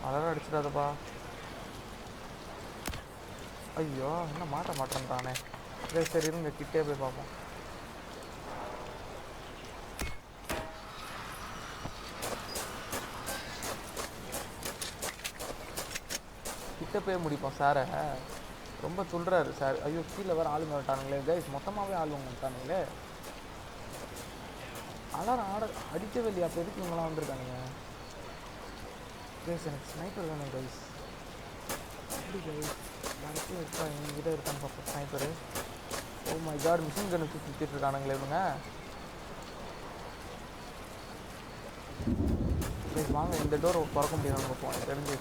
அழகாக அடிச்சிடாதப்பா. ஐயோ என்ன மாட்ட மாட்டேன்றானே. சரி இருங்க கிட்டே போய் பார்ப்போம். கிட்ட போய் முடிப்போம் சாரை. ரொம்ப சொல்கிறாரு சார். ஐயோ கீழே வேறு ஆளுங்க விட்டானுங்களே கைஸ், மொத்தமாகவே ஆளுங்க விட்டானுங்களே. அலாரம் அடிக்கவே இல்லையா? அப்போ எதுக்கு இவங்களாம் வந்திருக்கானுங்க கைஸ்? எனக்கு ஸ்னைப்பர் வேணும் கைஸ். எப்படி கைஸ் யாருக்கும் இருக்கா? எங்ககிட்ட இருக்கான்னு பார்ப்போம் sniper. Oh my god, machine gun சுற்றிட்டு இருக்கானுங்களே இவங்க. கைஸ் வாங்க, இந்த டோர் திறக்க முடியாதுன்னு பார்ப்போம். எனக்கு தெரிஞ்சு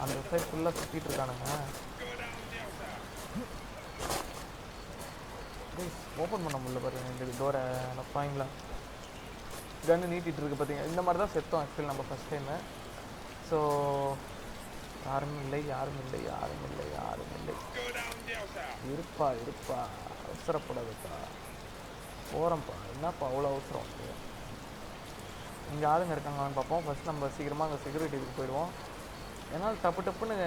அந்த சைட் ஃபுல்லாக சுற்றிட்டு இருக்கானுங்க. கைஸ் ஓப்பன் பண்ண முடியல பாருங்க இந்த டோரை. நப்பாங்களா கன்று நீட்டிகிட்டு இருக்கு பார்த்தீங்க. இந்த மாதிரி தான் செத்தோம் ஆக்சுவலி நம்ம ஃபஸ்ட் டைமு. ஸோ யாரும் இல்லை யாரும் இல்லை யாரும் இல்லை யாரும் இல்லை. இருப்பா இருப்பா, அவசரப்படாதுப்பா, போகிறோம்ப்பா. என்னப்பா அவ்வளோ அவசரம்? இங்கே ஆளுங்க இருக்காங்களான்னு பார்ப்போம். ஃபஸ்ட் நம்ம சீக்கிரமாக அங்கே செக்யூரிட்டி இதுக்கு போயிடுவோம். ஏன்னால் டப்பு டப்புன்னு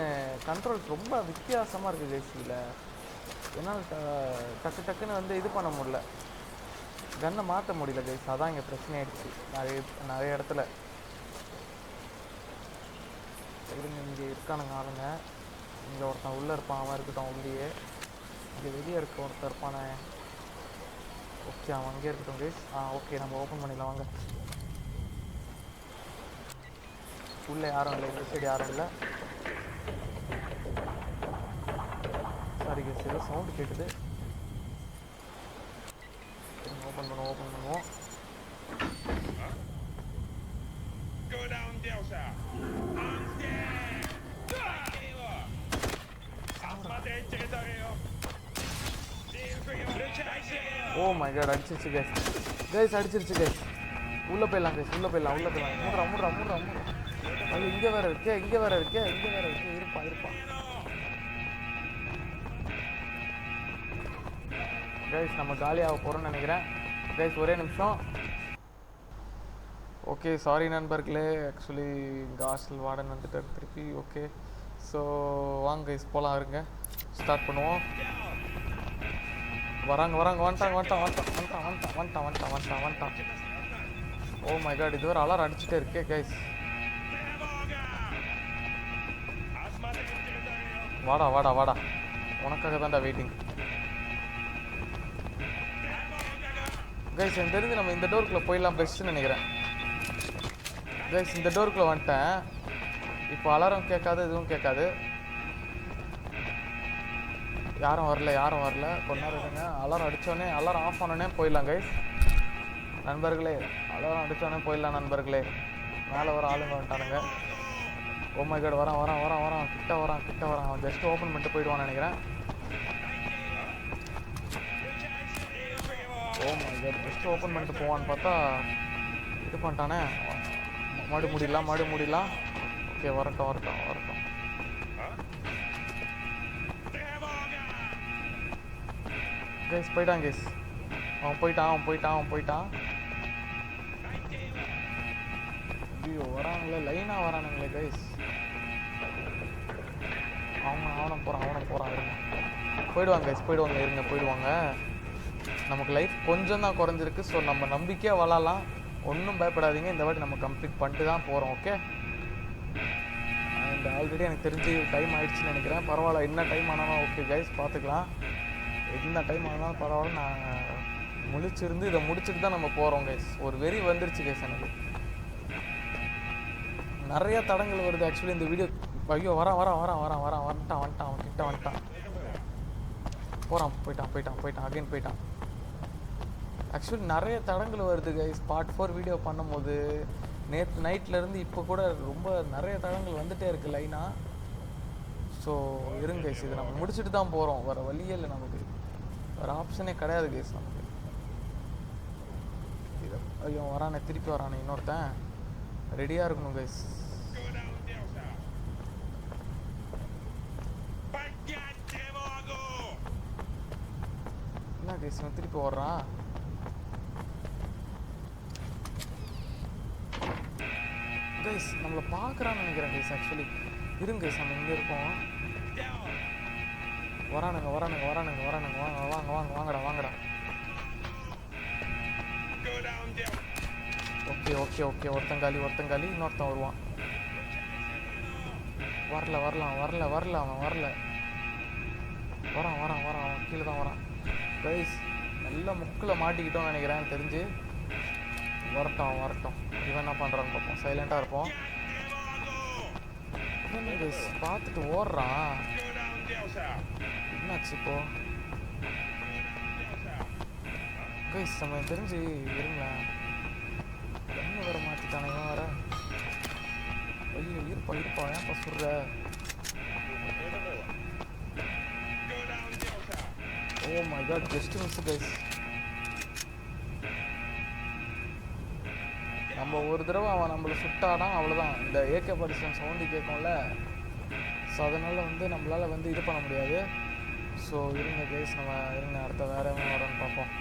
கண்ட்ரோல்ஸ் ரொம்ப வித்தியாசமாக இருக்குது கைஸில். ஏன்னால் டக்கு டக்குன்னு வந்து இது பண்ண முடியல, கன்னை மாற்ற முடியல கைஸ். அதான் இங்கே பிரச்சனை ஆயிடுச்சு நிறைய இடத்துல. இருங்க, இங்கே இருக்கானுங்க ஆளுங்க. இங்கே ஒருத்தன் உள்ளே இருப்பான், அவன் இருக்கட்டும் உள்ளேயே. இங்கே வெளியே இருக்க ஒருத்தன் இருப்பானே. ஓகே அவன் அங்கேயே இருக்கட்டும் கைஸ். ஓகே நம்ம ஓப்பன் பண்ணிடலாம் வாங்க. உள்ளே யாரும் இல்லை, இந்த சைடு யாரும் இல்லை. சாரி கைஸ், ஏதோ சவுண்டு கேட்குது. ஓப்பன் பண்ணுவோம். ஓ மை காட், அடிச்சிருச்சு கைஸ் அடிச்சிருச்சு கைஸ். உள்ளே போயிடலாம் கைஸ், உள்ளே போயிடலாம். மூடுறா. அது இங்கே வேறு இருக்கே. இருப்பா கைஸ், நம்ம காலியாக போகிறோம்னு நினைக்கிறேன் கைஸ். ஒரே நிமிஷம். ஓகே சாரி நண்பர்களே, ஆக்சுவலி இங்கே ஹாஸ்டல் வார்டன் வந்துட்டார் திருப்பி. ஓகே ஸோ வாங்க கைஸ் போகலாம். இருங்க ஸ்டார்ட் பண்ணுவோம். வராங்க வந்துட்டான். ஓ மை காட், இது ஒரு அலாரம் அடிச்சுட்டே இருக்கே கைஸ். வாடா உனக்காக தான்டா வெயிட்டிங் கைஸ். எனக்கு தெரிஞ்சு நம்ம இந்த டோருக்குள்ளே போயிடலாம் பெஸ்ட்டுன்னு நினைக்கிறேன் கைஸ். இந்த டோருக்குள்ளே வந்துட்டேன். இப்போ அலாரம் கேட்காது, எதுவும் கேட்காது. யாரும் வரல. கொஞ்ச நேரம் இருங்க. அலாரம் அடித்தோடனே, அலாரம் ஆஃப் ஆனோடனே போயிடலாம் கைஸ். நண்பர்களே அலாரம் அடித்தோடனே போயிடலாம் நண்பர்களே. மேலே வர ஆளுங்க வந்துட்டானுங்க. ஓ மை காட், வரான். கிட்ட வரான். அவன் ஜஸ்ட் ஓப்பன் பண்ணிட்டு போயிடுவான்னு நினைக்கிறேன். Oh my god, just open பண்ணிட்டு போவான்னு பார்த்தா இது பண்ணிட்டானே. மாடு முடியலாம். ஓகே வரட்டும். கைஸ் போயிட்டான் கைஸ். அவன் போயிட்டான். ஐயோ வரானுங்களே, லைனாக வரானுங்களே கைஸ். அவனை போகிறான். போயிடுவாங்க கைஸ், போயிடுவாங்க. நமக்கு லைஃப் கொஞ்சம் தான் குறைஞ்சிருக்கு. ஸோ நம்ம நம்பிக்கையாக விளாட்லாம், ஒன்றும் பயப்படாதீங்க. இந்த வாட்டி நம்ம கம்ப்ளீட் பண்ணிட்டு தான் போகிறோம். ஓகே, அண்ட் ஆல்ரெடி எனக்கு தெரிஞ்சு டைம் ஆகிடுச்சுன்னு நினைக்கிறேன். பரவாயில்ல, என்ன டைம் ஆனாலும் ஓகே கைஸ், பார்த்துக்கலாம். என்ன டைம் ஆனாலும் பரவாயில்ல. நான் முழிச்சிருந்து இதை முடிச்சுட்டு தான் நம்ம போகிறோம் கைஸ். ஒரு வெறி வந்துருச்சு கைஸ் எனக்கு. நிறையா தடங்கள் வருது ஆக்சுவலி இந்த வீடியோ. ஐயோ வந்துட்டான். அவன் கிட்ட வந்துட்டான். போயிட்டான் அகைன் போயிட்டான். ஆக்சுவலி நிறைய தடங்கள் வருது கைஸ். பார்ட் 4 வீடியோ பண்ணும்போது நேற்று நைட்லேருந்து இப்போ கூட ரொம்ப நிறைய தடங்கள் வந்துகிட்டே இருக்குது லைனாக. ஸோ இருங்க கைஸ், இது நம்ம முடிச்சுட்டு தான் போகிறோம். வேறு வழியே இல்லை, நமக்கு வேறு ஆப்ஷனே கிடையாது கைஸ் நமக்கு. இதை ஐயோ வரானே, திருப்பி வரானே இன்னொருத்தன். ரெடியாக இருக்கணும் கைஸ். Go down, Delta. Погадьте என்ன கைஸ் இவன் திருப்பி வர்றான்? கைஸ் நம்மளை பார்க்குறான்னு நினைக்கிறேன் கைஸ். ஆக்சுவலி இருங்க கைஸ், நம்ம இங்கே இருக்கோம். வரானுங்க வாங்கடா. Go down, Delta. ஓகே ஒருத்தங்காலி இன்னொருத்தன் வருவான். வரல அவன் வரான் அவன் கீழே தான் வரான் கைஸ். நல்ல முக்கில் மாட்டிக்கிட்டோம்னு நினைக்கிறேன் தெரிஞ்சு. வரட்டும் இவன் என்ன பண்ணுறான்னு பார்ப்போம். சைலண்டாக இருப்போம். என்ன கைஸ் பார்த்துட்டு ஓடுறான். Go down, Delta. என்னாச்சு இப்போ கைஸ்? நம்ம தெரிஞ்சு இருங்களேன். என்ன வர மாட்டிட்டானே இவன் வர. ஐயோ இருப்பா ஏன்ப்பா சொல்கிற? Go down, Delta. Oh my god, just miss guys. நம்ம ஒரு தடவை அவன் நம்மளை சுட்டானா அவ்வளோதான். இந்த AK-47 சவுண்டு கேட்கும்ல, ஸோ அதனால் வந்து நம்மளால் வந்து இது பண்ண முடியாது. ஸோ இருங்க கைஸ், நம்ம அடுத்த வேறு எவன் வரோன்னு பார்ப்போம்.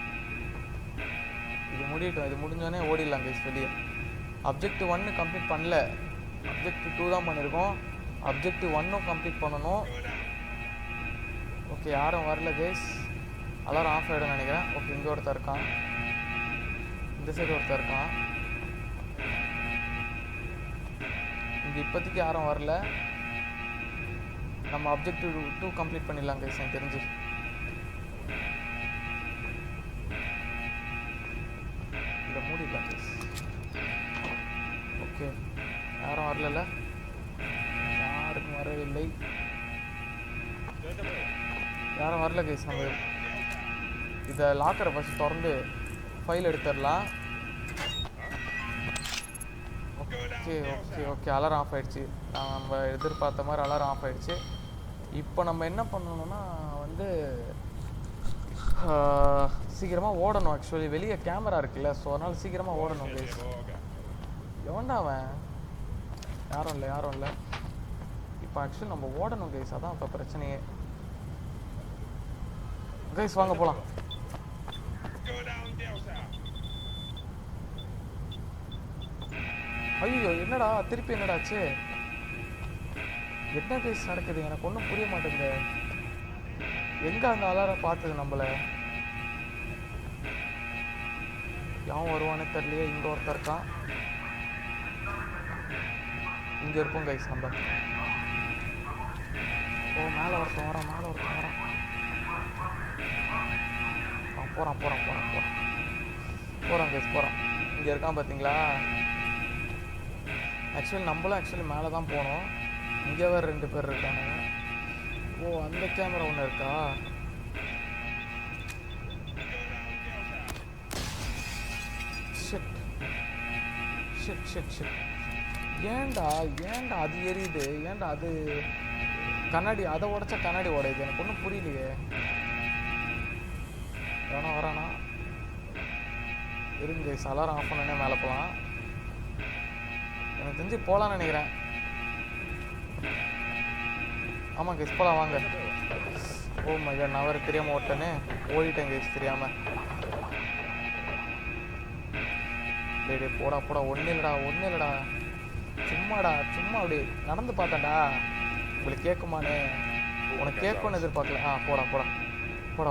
இது முடிஞ்சோடனே ஓடிடலாம் கைஸ் வெளியே. Objective 1 கம்ப்ளீட் பண்ணல, Objective 2 தான் பண்ணியிருக்கோம். Objective 1 கம்ப்ளீட் பண்ணணும். ஓகே யாரும் வரல கைஸ். அலாரம் ஆஃப் ஆகிடும்னு நினைக்கிறேன். ஓகே இங்கே ஒருத்தர் இருக்கான், இந்த சைடு ஒருத்தர் இருக்கான். இங்கே இப்போதைக்கு யாரும் வரல. நம்ம Objective 2 கம்ப்ளீட் பண்ணிடலாம் கைஸ் எனக்கு தெரிஞ்சு. இதை மூடிடலாம் கைஸ். ஓகே யாரும் வரல, யாருக்கும் வரவில்லை, யாரும் வரல கைஸ். நம்ம இதை லாக்கரை ஃபஸ்ட் திறந்து ஃபைல் எடுத்துடலாம். ஓகே அலாரம் ஆஃப் ஆகிடுச்சு. நம்ம எதிர்பார்த்த மாதிரி அலாரம் ஆஃப் ஆகிடுச்சு. இப்போ நம்ம என்ன பண்ணணும்னா வந்து சீக்கிரமாக ஓடணும். ஆக்சுவலி வெளியே கேமரா இருக்குல்ல, ஸோ அதனால் சீக்கிரமாக ஓடணும் கைஸ். எவன்டா அவன்? யாரும் இல்லை. இப்போ ஆக்சுவலி நம்ம ஓடணும் கைஸ், அதான் இப்போ பிரச்சனையே. கைஸ் வாங்க போகலாம். Go down, Delta. ஐயோ என்னடா திருப்பி என்னடாச்சு? என்ன கைஸ் நடக்குது? எனக்கு ஒன்றும் புரிய மாட்டேங்குது. எங்கே அந்த அலாரம் பார்த்தது நம்மளை? யான் வருவானே தெரியலையே. இங்கே ஒருத்தர் இருக்கான், இங்கே இருப்போம் கைஸ் நம்ம. ஓ மேலே ஒருத்தன் வரான். போகிறான் கைஸ் போகிறான். இங்கே இருக்கான் பார்த்தீங்களா? ஆக்சுவலி மேலே தான் போனோம். இங்கே வேறு 2 பேர் இருக்கானுங்க. ஓ அந்த கேமரா ஒன்று இருக்கா? ஷிட் ஏன்டா அது எரியுது? ஏன்டா அது கண்ணாடி, அதை உடச்சா கண்ணாடி உடையுது? எனக்கு ஒன்றும் புரியலையே. வரானா இருங்க அலாரம் ஆஃப் பண்ணனே மேலே போகலாம். எனக்கு தெரிஞ்சு போகலான்னு நினைக்கிறேன். ஆமாம் கைஸ் போகலாம் வாங்க. ஓ மை காட், நான் வேறு தெரியாமல் ஓடிட்டேன் கைஸ் தெரியாமல். டே போடா ஒன்றும் இல்லைடா சும்மா அப்படி நடந்து பார்த்தேன்டா. உங்களுக்கு கேட்குமானே? உனக்கு கேட்கும்னு எதிர்பார்க்கல.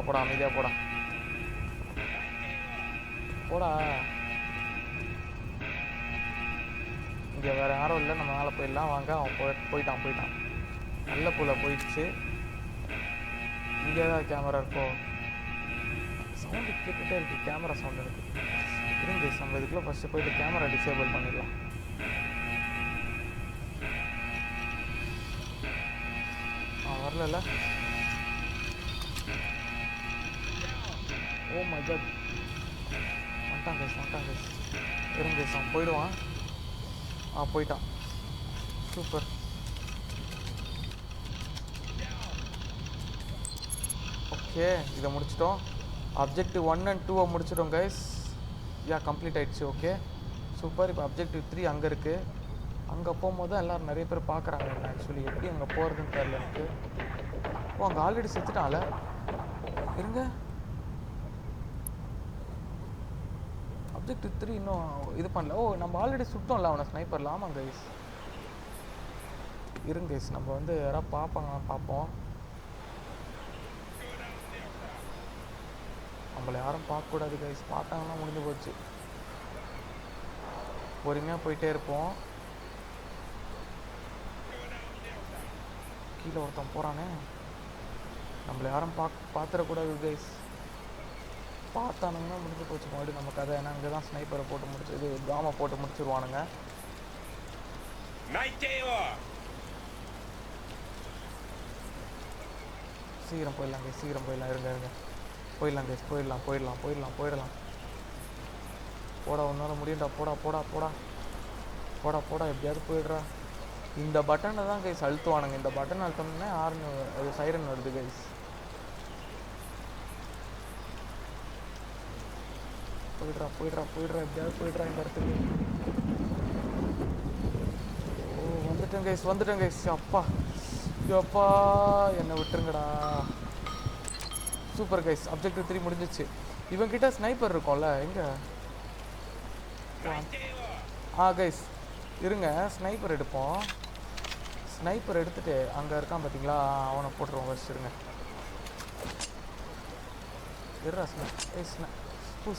போடா அமைதியாக போடா. இங்கே வேறு யாரும் இல்லை, நம்ம மேலே போயிடலாம் வாங்க. அவன் போயிட்டான். நல்ல புள்ள போயிடுச்சு. இங்கே தான் கேமரா இருக்கோ? சவுண்டு கேட்டுகிட்டே இருக்குது, கேமரா சவுண்டு இருக்குது. இருங்க நம்ம இதுக்குள்ளே ஃபஸ்ட்டு போயிட்டு கேமரா டிசேபிள் பண்ணிடலாம். வரல ஓ மை காட், வந்துட்டான் கைஸ். இருங்க கைஸ், அவன் போயிடுவான். போயிட்டான். சூப்பர். ஓகே, இதை முடிச்சிட்டோம். அப்ஜெக்டிவ் 1 and 2 முடிச்சிட்டோம் கைஸ். கம்ப்ளீட் ஆயிடுச்சு. Okay super. இப்போ அப்ஜெக்டிவ் 3 அங்கே இருக்குது. அங்கே போகும்போது தான் எல்லோரும் நிறைய பேர் பார்க்குறாங்க. ஆக்சுவலி எப்படி அங்கே போகிறதுன்னு தெரில எனக்கு. அங்கே ஆல்ரெடி செத்துட்டான்ல. இருங்க, அப்ஜெக்டிவ் 3 இன்னும் இது பண்ணல. நம்ம ஆல்ரெடி சுட்டோம்ல அவனை ஸ்னைப்பரில். ஆமாம் கைஸ். இருங்க கைஸ், நம்ம வந்து யாராவது பார்ப்போம். நம்மளை யாரும் பார்க்கக்கூடாது கைஸ். பார்த்தாங்கன்னா முடிஞ்சு போச்சு. பொறுமையாக போயிட்டே இருப்போம். கீழே ஒருத்தன் போகிறானே, நம்மளை யாரும் பார்த்துடக்கூடாது கைஸ். பார்த்தானுங்கன்னா முடிஞ்சு போச்சு மறுபடியும் நம்ம கதை. ஏன்னா அங்கே தான் ஸ்னைப்பரை போட்டு முடிச்சு காமா போட்டு முடிச்சிருவானுங்க. சீக்கிரம் போயிடலாம் கைஸ், இருங்க போயிடலாம் கைஸ். போயிடலாம். போடா, உன்னால முடியும்டா. போடா எப்படியாவது போயிடுறா. இந்த பட்டனை தான் கைஸ் அழுத்துவானுங்க. இந்த பட்டன் அழுத்தோம்னா அது சைரன் வருது கைஸ். போயிடுறா எப்படியாவது போயிடுறா இந்த இடத்துக்கு. வந்துட்டேன் கைஸ். அப்பா என்னை விட்டுருங்கடா. சூப்பர் கைஸ், அப்ஜெக்டிவ் 3 முடிஞ்சிச்சு. இவன்கிட்ட ஸ்னைப்பர் இருக்கும்ல, எங்க? கைஸ் இருங்க, ஸ்னைப்பர் எடுப்போம். ஸ்னைப்பர் எடுத்துகிட்டு அங்கே இருக்கான் பார்த்தீங்களா, அவனை போட்டுருவோம் ஃபர்ஸ்ட். இருங்க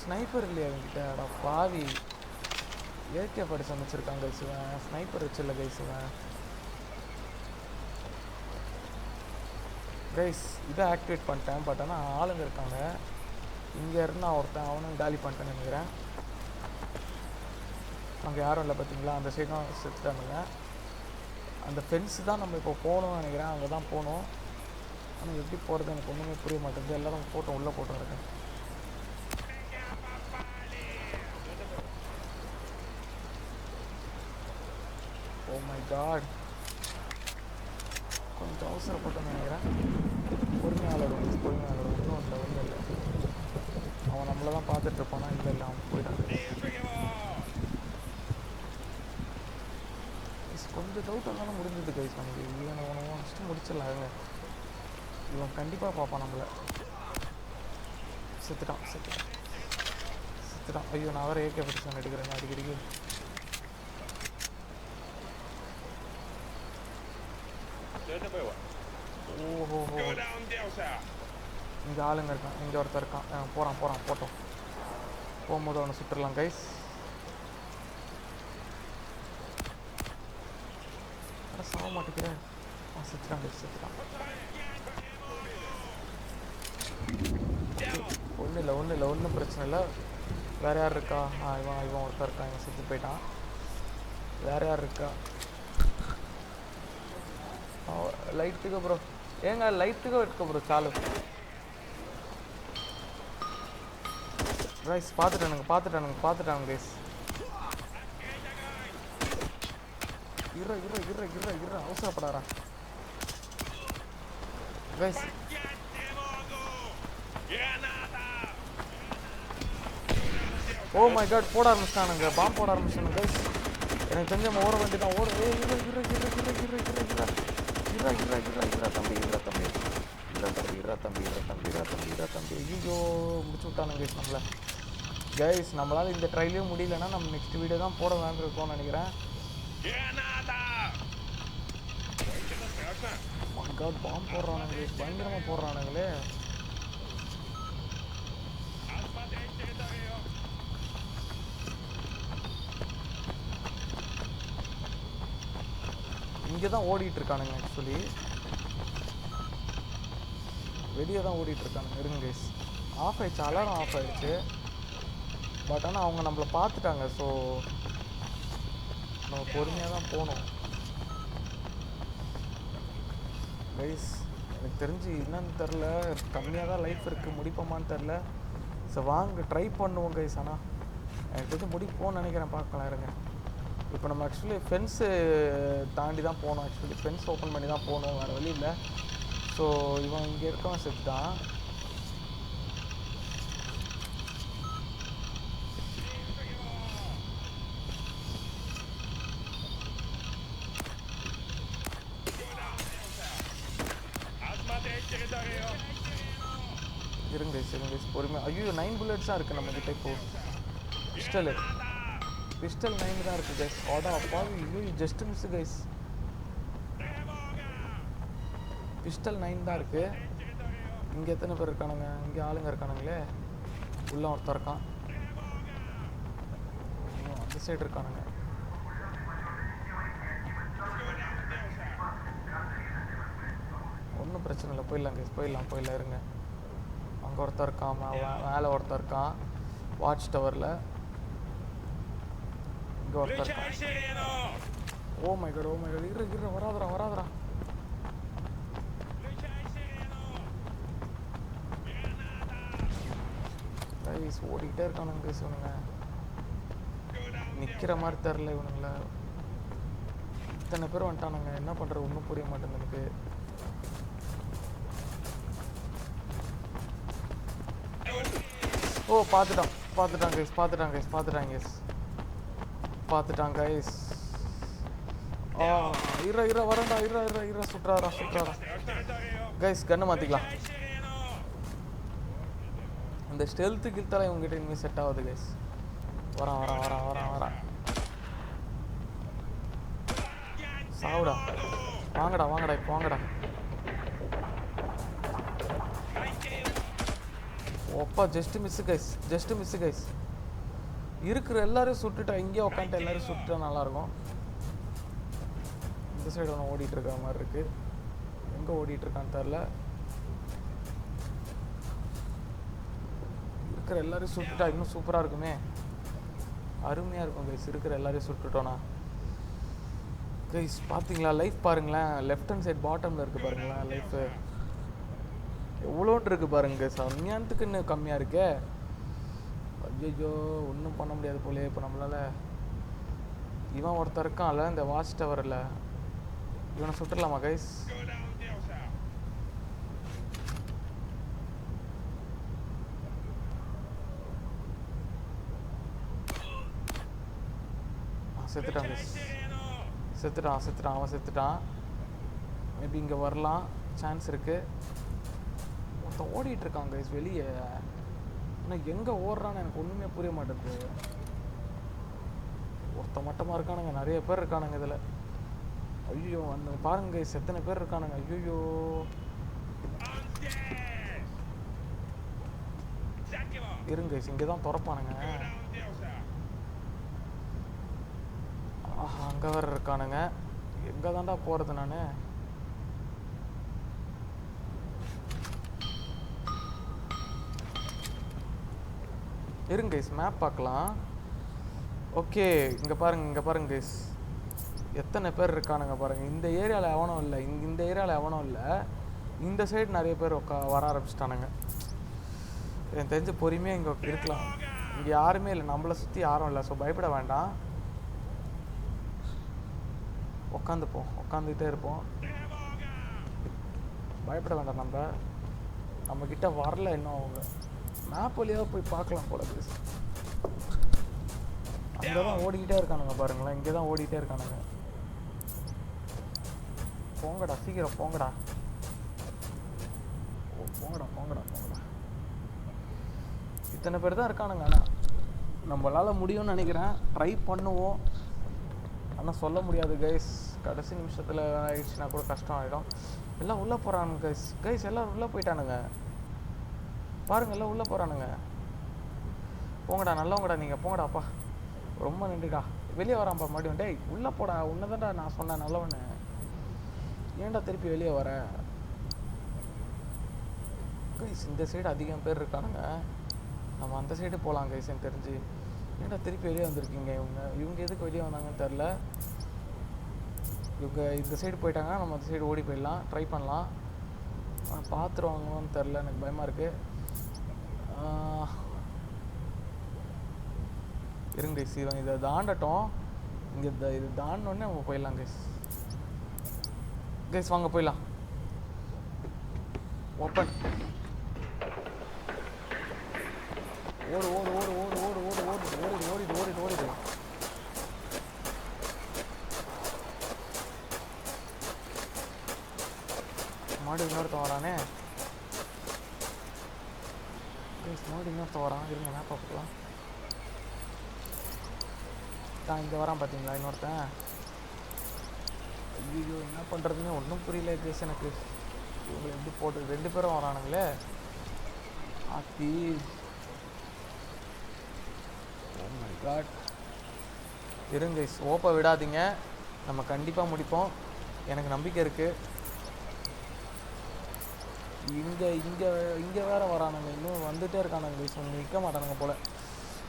ஸ்னைப்பர் இல்லையா அவன்கிட்ட? பாவி, ஏகே படிச்சு அமைச்சிருக்கான் கைஸ். இவன் ஸ்னைப்பர் வச்சில்ல கைஸ். கைஸ் இதை ஆக்டிவேட் பண்ணிட்டேன். பட் ஆனால் ஆளுங்க இருக்காங்க. இங்கே இருந்தால் ஒருத்தன், அவனும் காலி பண்ணிட்டேன்னு நினைக்கிறேன். அங்கே யாரும் இல்லை பார்த்தீங்களா, அந்த சைடு தான் செத்துட்டானுங்க. அந்த ஃபென்ஸு தான் நம்ம இப்போ போகணும்னு நினைக்கிறேன். அங்கே தான் போகணும். ஆனால் எப்படி போகிறது எனக்கு ஒன்றுமே புரிய மாட்டேங்குது. எல்லோரும் உள்ளே போட்டோம் இருக்கேன். ஓ மை காட், கொஞ்சம் அவசரப்பட்டேன்னு நினைக்கிறேன். பொறுமையாக ஒன்றும் இல்லை. அவன் நம்மளை தான் பார்த்துட்டு இருப்பானா? இல்லை அவன் போயிட்டான். கொஞ்சம் டவுட் வந்தாலும் முடிஞ்சது கைஸ் நமக்கு. இவனை ஃபஸ்ட்டு முடிச்சிடலாங்க. இவன் கண்டிப்பாக பார்ப்பான் நம்மளை. செத்துட்டான். ஐயோ, நான் வேறு ஏகே படிச்சு எடுக்கிறேன் அடிக்கடிக்கு. ஓஹோ, இங்கே ஆளுங்க இருக்கான். இங்கே ஒருத்தர் இருக்கான். போட்டோம். போகும்போது அவனை சுட்டுடலாம் கைஸ். சாக மாட்டேங்கிறேன். செத்துட்டான். ஒன்றும் பிரச்சனை இல்லை. வேறு யார் இருக்கா? இவன் ஒருத்தர் இருக்கான். இவன் செத்து போயிட்டான். வேறு யார் இருக்கா? லைட்டுக்கு ப்ரோ. லைட்டுக்கு இருக்க ப்ரோ. சாலு கைஸ். பார்த்துட்டானுங்க கைஸ். இரு அவசரப்படாரா கைஸ். ஓ மை காட், போட ஆரம்பிச்சிட்டானுங்க. பாம்பு போட ஆரம்பிச்சானுங்க கைஸ். எனக்கு தெரிஞ்ச ஓட வேண்டியதான். தம்பி. ஐயோ, முடிச்சு விட்டானுங்க கைஸ் நம்மளை. கைஸ் நம்மளால் இந்த ட்ரைலையும் முடியலன்னா நம்ம நெக்ஸ்ட் வீடியோ தான் போட வேண்டியிருக்கோம்னு நினைக்கிறேன். பாம்பு போடுறானுங்களே, பயங்கரமாக போடுறானுங்களே. இங்கே தான் ஓடிட்டு இருக்கானுங்க. ஆக்சுவலி வெளியே தான் ஓடிட்டு இருக்கானுங்க. இருங்க கைஸ், ஆஃப் ஆயிடுச்சு. அலாரம் ஆஃப் ஆயிடுச்சு. பட் ஆனால் அவங்க நம்மளை பார்த்துட்டாங்க. ஸோ நம்ம பொறுமையாக தான் போகணும் கைஸ். எனக்கு தெரிஞ்சு என்னன்னு தெரில, கம்மியாக தான் லைஃப் இருக்குது. முடிப்போமான்னு தெரில. ஸோ வாங்க ட்ரை பண்ணுவோம் கைஸ். ஆனால் எனக்கு தெரிஞ்சு முடிப்போம்னு நினைக்கிறேன். பார்க்கலாம் இருங்க. இப்போ நம்ம ஆக்சுவலி ஃபென்ஸு தாண்டி தான் போகணும். ஆக்சுவலி ஃபென்ஸ் ஓப்பன் பண்ணி தான் போகணும், வேறு வழி இல்லை. ஸோ இவன் இங்கே இருக்கவன் செத்துட்டான். இருங்க பொறுமையாக. ஐயோ 9 புல்லட்ஸ் தான் இருக்குது நம்மக்கிட்ட. இப்போது பிஸ்டல் 9 தான் இருக்குது கைஸ். ஆடா அப்பா, ஐயோ ஜஸ்ட் மிஸ் கைஸ். பிஸ்டல் 9 தான் இருக்குது. இங்கே எத்தனை பேர் இருக்கானுங்க? இங்கே ஆளுங்க இருக்கானுங்களே. உள்ள ஒருத்தர் இருக்கான். அந்த சைடு இருக்கானுங்க. ஒன்றும் பிரச்சனை இல்லை, போயிடலாம் கைஸ். போயிடலாம் இருங்க. அங்கே ஒருத்தர் இருக்கான், மேலே ஒருத்தர் இருக்கான் வாட்ச் டவரில். இங்கே ஒருத்தர் இருக்கான். ஓ மை காட் இரு வராதரா. கைஸ் ஓடிக்கிட்டே இருக்கானுங்க கைஸ். இவனுங்க நிற்கிற மாதிரி தெரில. இவனுங்கள இத்தனை பேர் வந்துட்டானுங்க. என்ன பண்ணுறது ஒன்றும் புரிய மாட்டேங்குது எனக்கு. ஓ பார்த்துட்டான் கைஸ். இர வரண்டா. இர சுற்றாரா கைஸ். கண்ணை மாற்றிக்கலாம். இந்த ஸ்டெல்த்து கில்த்தால இவங்ககிட்ட இனிமேல் செட் ஆகுது கைஸ். வரான். சாவுடா. வாங்கடா இப்போ வாங்கடா. ஒப்பா ஜஸ்ட் மிஸ் கைஸ். இருக்கிற எல்லாரையும் சுட்டுட்டா. இங்கேயே உட்காந்துட்டு எல்லாரும் சுட்டுட்டா நல்லாயிருக்கும். இந்த சைடு ஒன்று ஓடிட்டு இருக்கிற மாதிரி இருக்கு. எங்கே ஓடிட்டு இருக்கான்னு தெரில. இருக்கிற எல்லாரையும் சுட்டுட்டா இன்னும் சூப்பராக இருக்குமே. அருமையாக இருக்கும் கைஸ். இருக்கிற எல்லாரையும் சுட்டுட்டோன்னா. கைஸ் பார்த்தீங்களா லைஃப் பாருங்களேன். லெஃப்ட் ஹேண்ட் சைட் பாட்டமில் இருக்குது பாருங்களேன். லைஃபு எவ்வளோன்ட்டு இருக்குது பாருங்க கைஸ். அந்நியானத்துக்கு இன்னும் கம்மியாக இருக்கே. ஐயோ ஒன்றும் பண்ண முடியாது போலே இப்போ நம்மளால். இவன் ஒருத்தர் இருக்கான்ல இந்த வாட்ச் டவரில். இவனை சுட்டுடலாமா கைஸ்? செத்துட்டான் கைஸ். செத்துட்டான். மேபி இங்கே வரலாம், சான்ஸ் இருக்குது. ஒருத்தன் ஓடிட்டு இருக்காங்க கைஸ் வெளியே. ஆனால் எங்கே ஓடுறான்னு எனக்கு ஒன்றுமே புரிய மாட்டேங்குது. ஒருத்த மட்டமாக இருக்கானுங்க, நிறைய பேர் இருக்கானுங்க இதில். ஐயோ அந்த பாருங்க கைஸ் எத்தனை பேர் இருக்கானுங்க. ஐயோ இருங்க கைஸ், இங்கே தான் திறப்பானுங்க. ஆஹா அங்கே வேறு இருக்கானுங்க. எங்கே தாண்டா போகிறது நான்? இருங்க கைஸ் மேப் பார்க்கலாம். ஓகே இங்கே பாருங்க கைஸ் எத்தனை பேர் இருக்கானுங்க பாருங்கள். இந்த ஏரியாவில் எவனும் இல்லை. இந்த ஏரியாவில் எவனும் இல்லை. இந்த சைடு நிறைய பேர் வர ஆரம்பிச்சிட்டானுங்க. எனக்கு தெரிஞ்ச பொறுமையாக இங்கே இருக்கலாம். இங்கே யாருமே இல்லை, நம்மளை சுற்றி யாரும் இல்லை. ஸோ பயப்பட வேண்டாம், உட்காந்துக்கிட்டே இருப்போம். பயப்பட வேண்டாம். நம்மக்கிட்ட வரல இன்னும். அவங்க மேப் வழியாக போய் பார்க்கலாம் போல ப்ளீஸ். அங்கே தான் ஓடிக்கிட்டே இருக்கானுங்க பாருங்களேன். இங்கே தான் ஓடிக்கிட்டே இருக்கானுங்க. போங்கடா சீக்கிரம் போங்கடா. போங்கடா. இத்தனை பேர் தான் இருக்கானுங்க. ஆனால் நம்மளால் முடியும்னு நினைக்கிறேன். ட்ரை பண்ணுவோம். ஆனால் சொல்ல முடியாது கைஸ். கடைசி நிமிஷத்தில் ஆயிடுச்சுன்னா கூட கஷ்டம் ஆகிடும். எல்லாம் உள்ளே போகிறானுங்க கைஸ். எல்லாம் உள்ளே போயிட்டானுங்க பாருங்க. எல்லாம் உள்ளே போகிறானுங்க. போங்கடா, நல்லவங்கடா நீங்கள். போங்கடாப்பா, ரொம்ப நன்றிடா. வெளியே வரான்ப்பா மறுபடியும். டேய் உள்ளே போடா, உன்னதான்டா நான் சொன்னேன் நல்லவனு. ஏன்டா திருப்பி வெளியே வர? கைஸ் இந்த சைடு அதிகம் பேர் இருக்கானுங்க. நம்ம அந்த சைடு போகலாம் கைஸ். எனக்கு தெரிஞ்சு ஏன்டா திருப்பி வெளியே வந்திருக்கீங்க? இவங்க எதுக்கு வெளியே வந்தாங்கன்னு தெரில. இவங்க இந்த சைடு போயிட்டாங்கன்னா நம்ம அந்த சைடு ஓடி போயிடலாம். ட்ரை பண்ணலாம். பார்த்துருவாங்கன்னு தெரில, எனக்கு பயமாக இருக்குது. இருங்க கைஸ், இவன் இதை தாண்டட்டும். இங்கே இது தாண்டோடனே நம்ம போயிடலாம் கைஸ். கைஸ் வாங்க போயிடலாம். ஓப்பன். ஓடு ஓடு ஓடு ஓடு ஓடு ஓடு ஓடு ஓடு ஓடிடு ஓடிடு ஓடிடு. மாடு இன்னொருத்தன் வரானே. மாடு இன்னொருத்தன் வரான். இருங்க மேப் பார்க்கலாம். தான் இங்கே வரான் பார்த்தீங்களா இன்னொருத்தன். ஐயோ என்ன பண்ணுறதுன்னு ஒன்றும் புரியல கேஸ் எனக்கு. இவங்களை எப்படி போட்டு 2 பேரும் வரானுங்களே. ஆத்தி. Oh my god. இருங்க கைஸ், ஓப்பை விடாதீங்க, நம்ம கண்டிப்பாக முடிப்போம், எனக்கு நம்பிக்கை இருக்குது. இங்கே இங்கே இங்கே வேறு வரானுங்க, இன்னும் வந்துகிட்டே இருக்கானுங்க கைஸ். ஒன்று நிற்க மாட்டானுங்க போல்.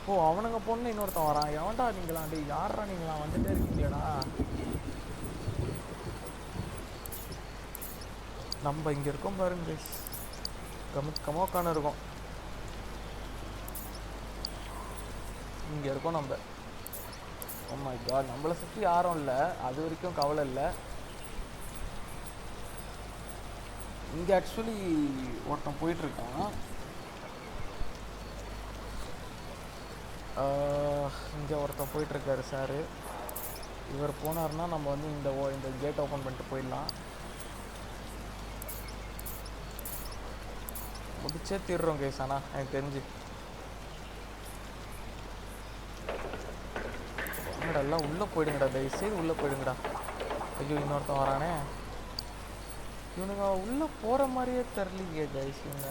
ஓ அவனுங்க பொண்ணு இன்னொருத்தன் வரான். எவன்டா நீங்களா? டே யாரா நீங்களா? வந்துகிட்டே இருக்கீங்களேடா. நம்ம இங்கே இருக்கோம் பாருங்க கைஸ். கமோக்கான இருக்கோம். இங்கே இருக்கோம் நம்ம. ஓ மை காட், நம்மளை சுற்றி யாரும் இல்லை, அது வரைக்கும் கவலை இல்லை. இங்கே ஆக்சுவலி ஒருத்தன் போயிட்டுருக்கான். இங்கே ஒருத்தன் போயிட்டுருக்காரு சார். இவர் போனார்னா நம்ம வந்து இந்த கேட் ஓப்பன் பண்ணிட்டு போயிடலாம். முடிச்சே தீர்றோம் கேஸ். ஆனால் எனக்கு தெரிஞ்சு வாங்கடா, எல்லாம் உள்ளே போயிடுங்கடா, தயவுசெய்து உள்ளே போயிடுங்கடா. ஐயோ இன்னொருத்தன் வரானே. இவனுங்க உள்ளே போகிற மாதிரியே தெரியலையே கைஸ். இவங்க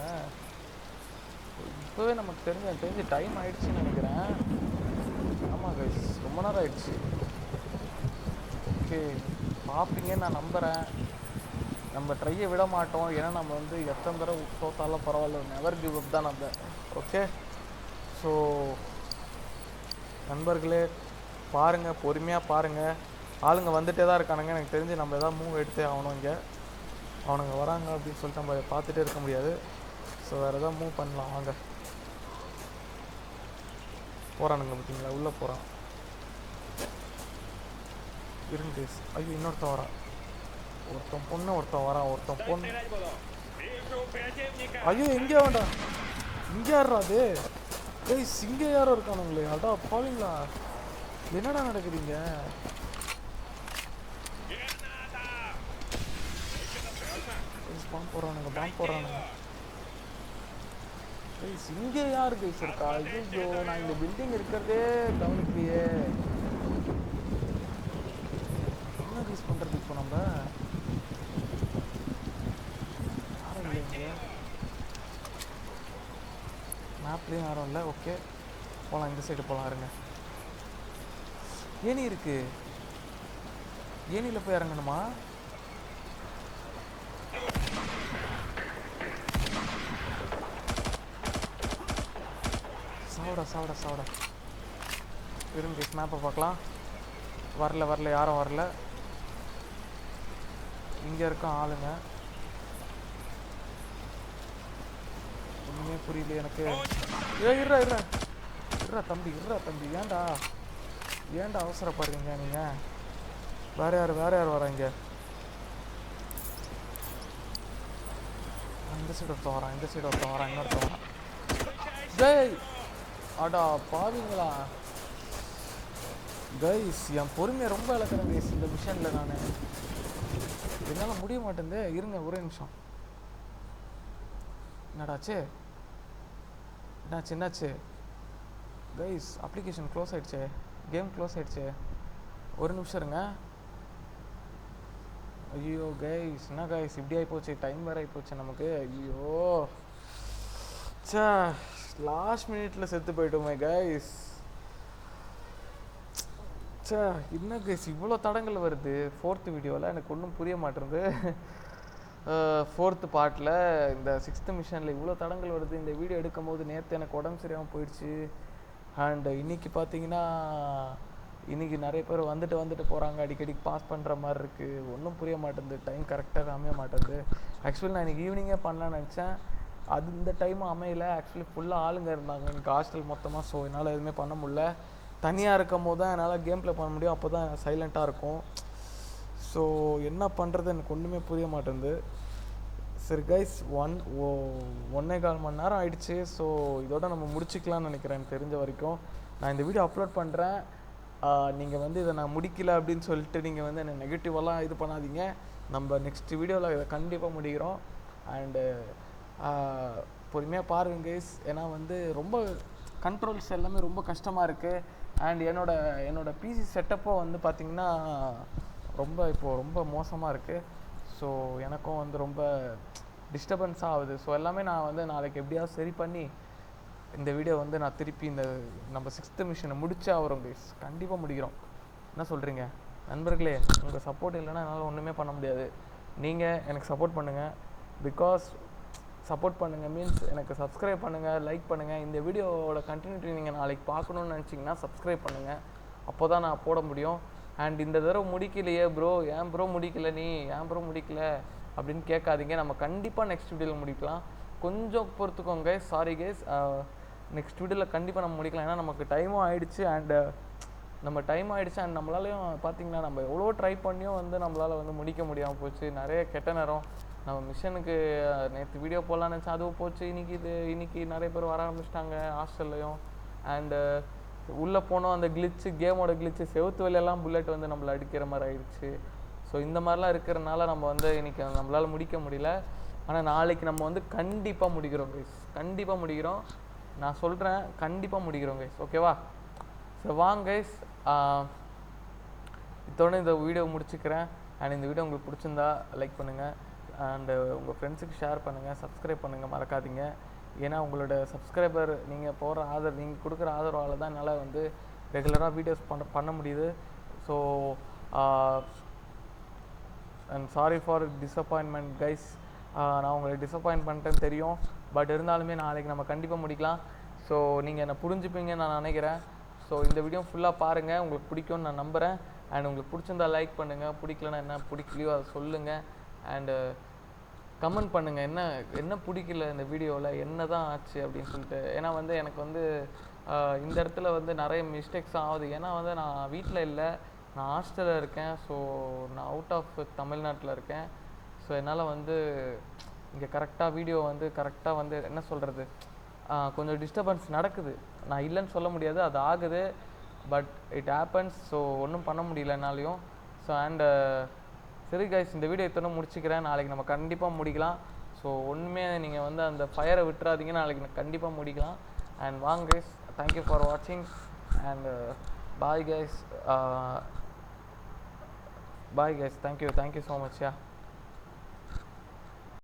இப்போவே நமக்கு தெரிஞ்சு டைம் ஆகிடுச்சின்னு நினைக்கிறேன். ஆமாம் கைஸ், ரொம்ப நேரம் ஆயிடுச்சு. ஓகே பார்ப்பீங்கன்னு நான் நம்புகிறேன். நம்ம ட்ரையை விட மாட்டோம், ஏன்னா நம்ம வந்து எத்தனை தடவை தோத்தாலும் பரவாயில்ல, நெவர் கிவ் அப் தான் நம்ம. ஓகே ஸோ நண்பர்களே பாருங்கள், பொறுமையாக பாருங்கள். ஆளுங்க வந்துகிட்டே தான் இருக்கானுங்க. எனக்கு தெரிஞ்சு நம்ம எதாவது மூவ் எடுத்தே ஆகணும். இங்கே அவனுங்க வராங்க அப்படின்னு சொல்லிட்டு நம்ம பார்த்துட்டே இருக்க முடியாது. ஸோ வேறு எதாவது மூவ் பண்ணலாம். வாங்க போகிறானுங்க பார்த்தீங்களா, உள்ளே போகிறான். இருங்க கைஸ். ஐயோ இன்னொருத்தன் வரான். ஒருத்தன் பொண்ணு வரான். ஒருத்தன் பொண்ணு. ஐயோ எங்கே வேண்டாம், இங்கே யாரா அது? கைஸ் இங்கே யாரோ இருக்கானுங்களே. அடா பாவீங்களா, என்னடா நடக்குதுங்க? பாம்பு போடுறானுங்க. கைஸ் இங்கே யார் கைஸ் இருக்கா? ஐயோ நான் இந்த பில்டிங் இருக்கிறதே கவனிக்கலையே. என்ன யூஸ் பண்ணுறது இப்போ நம்ம? யாரும் இல்லை இங்கே, மேப்லேயும் யாரும் இல்லை. ஓகே போகலாம், இந்த சைடு போகலாம். இருங்க, ஏணி இருக்கு, ஏணியில் போய் இறங்கணுமா? சாவடா. இருங்க மேப்பை பார்க்கலாம். வரல யாரும் வரல. இங்கே இருக்க ஆளுங்க ஒன்றுமே புரியல எனக்கு. இருறா தம்பி, ஏன்டா அவசரப்படுறீங்க நீங்கள்? வேற யார் வராங்க? இந்த சைடு ஒருத்தன் வரான். இன்னொருத்தன் வரான். ஜெய் அடா பாவீங்களா கைஸ், என் பொறுமையை ரொம்ப இழக்கிறேன் கைஸ் இந்த மிஷனில். நான் என்னால் முடிய மாட்டேங்குது. இருங்க ஒரே நிமிஷம். என்னாச்சு கைஸ்? அப்ளிகேஷன் க்ளோஸ் ஆகிடுச்சே, கேம் க்ளோஸ் ஆகிடுச்சே. ஒரு நிமிஷம் இருங்க. ஐயோ கைஸ், என்ன கைஸ் இப்படி ஆகிப்போச்சு? டைம் வேறு ஆகிப்போச்சு நமக்கு. ஐயோ சே, லாஸ்ட் மினிட்ல செத்து போயிட்டோமே கைஸ். சே என்ன கைஸ் இவ்வளோ தடங்கள் வருது 4th வீடியோவில்? எனக்கு ஒன்றும் புரிய மாட்டேங்குது. 4th பார்ட்டில் இந்த 6th மிஷனில் இவ்வளோ தடங்கள் வருது. இந்த வீடியோ எடுக்கும் போது நேற்று எனக்கு உடம்பு சரியாமல் போயிடுச்சு. அண்ட் இன்றைக்கி பார்த்தீங்கன்னா நிறைய பேர் வந்துட்டு போகிறாங்க. அடிக்கடி பாஸ் பண்ணுற மாதிரி இருக்குது. ஒன்றும் புரிய மாட்டேங்குது, டைம் கரெக்டாக அமைய மாட்டேங்குது. ஆக்சுவலி நான் இன்றைக்கி ஈவினிங்கே பண்ணலான்னு நினச்சேன். அது இந்த டைமும் அமையலை. ஆக்சுவலி ஃபுல்லாக ஆளுங்க இருந்தாங்க எனக்கு ஹாஸ்டல் மொத்தமாக. ஸோ என்னால் எதுவுமே பண்ண முடியல. தனியாக இருக்கும் போது தான் என்னால் கேம் ப்ளே பண்ண முடியும், அப்போ தான் சைலண்ட்டாக இருக்கும். ஸோ என்ன பண்ணுறது எனக்கு ஒன்றுமே புரிய மாட்டேங்குது. சரி கைஸ், 1.25 மணி நேரம் ஆயிடுச்சு. ஸோ இதோட நம்ம முடிச்சிக்கலாம்னு நினைக்கிறேன். எனக்கு தெரிஞ்ச வரைக்கும் நான் இந்த வீடியோ அப்லோட் பண்ணுறேன். நீங்கள் வந்து இதை நான் முடிக்கல அப்படின்னு சொல்லிட்டு நீங்கள் வந்து என்னை நெகட்டிவெல்லாம் இது பண்ணாதீங்க. நம்ம நெக்ஸ்ட் வீடியோவில் இதை கண்டிப்பாக முடிக்கிறோம். அண்டு பொறுமையாக பாருங்க கைஸ். ஏன்னா வந்து ரொம்ப கண்ட்ரோல்ஸ் எல்லாமே ரொம்ப கஷ்டமாக இருக்குது. அண்ட் என்னோட பிசி செட்டப்போ வந்து பார்த்திங்கன்னா ரொம்ப மோசமாக இருக்குது. ஸோ எனக்கும் வந்து ரொம்ப டிஸ்டர்பன்ஸ் ஆகுது. ஸோ எல்லாமே நான் வந்து நாளைக்கு எப்படியாவது சரி பண்ணி இந்த வீடியோ வந்து நான் திருப்பி இந்த நம்ம 6th மிஷனை முடிச்சா வரும் கைஸ். கண்டிப்பாக முடிக்கிறோம். என்ன சொல்கிறீங்க நண்பர்களே? உங்கள் சப்போர்ட் இல்லைன்னா என்னால் ஒன்றுமே பண்ண முடியாது. நீங்கள் எனக்கு சப்போர்ட் பண்ணுங்கள். பிகாஸ் சப்போர்ட் பண்ணுங்கள் மீன்ஸ் எனக்கு சப்ஸ்கிரைப் பண்ணுங்கள், லைக் பண்ணுங்கள். இந்த வீடியோவோட கண்டினியூட்டி நீங்கள் நாளைக்கு பார்க்கணுன்னு நினச்சிங்கன்னா சப்ஸ்கிரைப் பண்ணுங்கள். அப்போ தான் நான் போட முடியும். அண்ட் இந்த தடவை முடிக்கலையே ப்ரோ, ஏன் ப்ரோ முடிக்கல, நீ ஏன் ப்ரோ முடிக்கல அப்படின்னு கேட்காதீங்க. நம்ம கண்டிப்பாக நெக்ஸ்ட் வீடியோவில் முடிக்கலாம். கொஞ்சம் பொறுத்துக்கோங்க. சாரி கேஸ், நெக்ஸ்ட் வீடியோவில் கண்டிப்பாக நம்ம முடிக்கலாம். ஏன்னா நமக்கு டைமும் ஆகிடுச்சு. அண்டு அண்ட் நம்மளாலையும் பார்த்திங்கன்னா நம்ம எவ்வளோ ட்ரை பண்ணியும் வந்து நம்மளால் வந்து முடிக்க முடியாமல் போச்சு. நிறைய கெட்ட நேரம். நம்ம மிஷனுக்கு நேற்று வீடியோ போடலான்னு நினச்சா அதுவும் போச்சு. இன்றைக்கி நிறைய பேர் வர ஆரம்பிச்சிட்டாங்க ஹாஸ்டல்லையும். அண்டு உள்ளே போனோம், அந்த கேமோட கிளிச்சு செவுத்து வெளியெல்லாம் புல்லட் வந்து நம்மளை அடிக்கிற மாதிரி ஆயிடுச்சு. ஸோ இந்த மாதிரிலாம் இருக்கிறனால நம்ம வந்து இன்றைக்கி நம்மளால் முடிக்க முடியல. ஆனால் நாளைக்கு நம்ம வந்து கண்டிப்பாக முடிக்கிறோம் கைஸ். கண்டிப்பாக முடிக்கிறோம். நான் சொல்கிறேன், கண்டிப்பாக முடிக்கிறோம் கைஸ். ஓகேவா? ஸோ வாங்க கைஸ், இதோட இந்த வீடியோ முடிச்சுக்கிறேன். அண்ட் இந்த வீடியோ உங்களுக்கு பிடிச்சிருந்தா லைக் பண்ணுங்கள். அண்டு உங்கள் ஃப்ரெண்ட்ஸுக்கு ஷேர் பண்ணுங்கள், சப்ஸ்கிரைப் பண்ணுங்கள், மறக்காதீங்க. ஏன்னா உங்களோட சப்ஸ்கிரைபர் நீங்கள் போடுற ஆதரவு, நீங்கள் கொடுக்குற ஆதரவால் தான் என்னால் வந்து ரெகுலராக வீடியோஸ் பண்ண முடியுது. So and sorry for disappointment guys. நான் உங்களை டிஸப்பாயின்ட் பண்ணிட்டேன்னு தெரியும். பட் இருந்தாலுமே நாளைக்கு நம்ம கண்டிப்பாக முடிக்கலாம். ஸோ நீங்கள் என்னை புரிஞ்சுப்பீங்கன்னு நான் நினைக்கிறேன். ஸோ இந்த வீடியோ ஃபுல்லாக பாருங்கள், உங்களுக்கு பிடிக்கும்னு நான் நம்புகிறேன். அண்ட் உங்களுக்கு பிடிச்சிருந்தா லைக் பண்ணுங்கள், பிடிக்கலன்னா என்ன பிடிக்கலையோ அதை சொல்லுங்கள். அண்டு கமெண்ட் பண்ணுங்கள், என்ன பிடிக்கல இந்த வீடியோவில், என்ன தான் ஆச்சு அப்படின்னு சொல்லிட்டு. ஏன்னா வந்து எனக்கு வந்து இந்த இடத்துல வந்து நிறைய மிஸ்டேக்ஸ் ஆகுது. ஏன்னா வந்து நான் வீட்டில் இல்லை, நான் ஹாஸ்டலில் இருக்கேன். ஸோ நான் அவுட் ஆஃப் தமிழ்நாட்டில் இருக்கேன். ஸோ என்னால் வந்து இங்கே கரெக்டாக வீடியோ வந்து கரெக்டாக வந்து என்ன சொல்கிறது, கொஞ்சம் டிஸ்டர்பன்ஸ் நடக்குது. நான் இல்லைன்னு சொல்ல முடியாது, அது ஆகுது. But it happens. ஸோ ஒன்றும் பண்ண முடியல என்னாலையும். ஸோ அண்டு சரி கைஸ், இந்த வீடியோ இத்தனை முடிச்சுக்கிறேன். நாளைக்கு நம்ம கண்டிப்பாக முடிக்கலாம். ஸோ ஒன்றுமே நீங்கள் வந்து அந்த ஃபயரை விட்டுறாதீங்க, நாளைக்கு கண்டிப்பாக முடிக்கலாம். அண்ட் வாங்க கைஸ், தேங்க்யூ ஃபார் வாட்சிங் and bye guys. Bye guys, thank you so much. Yeah.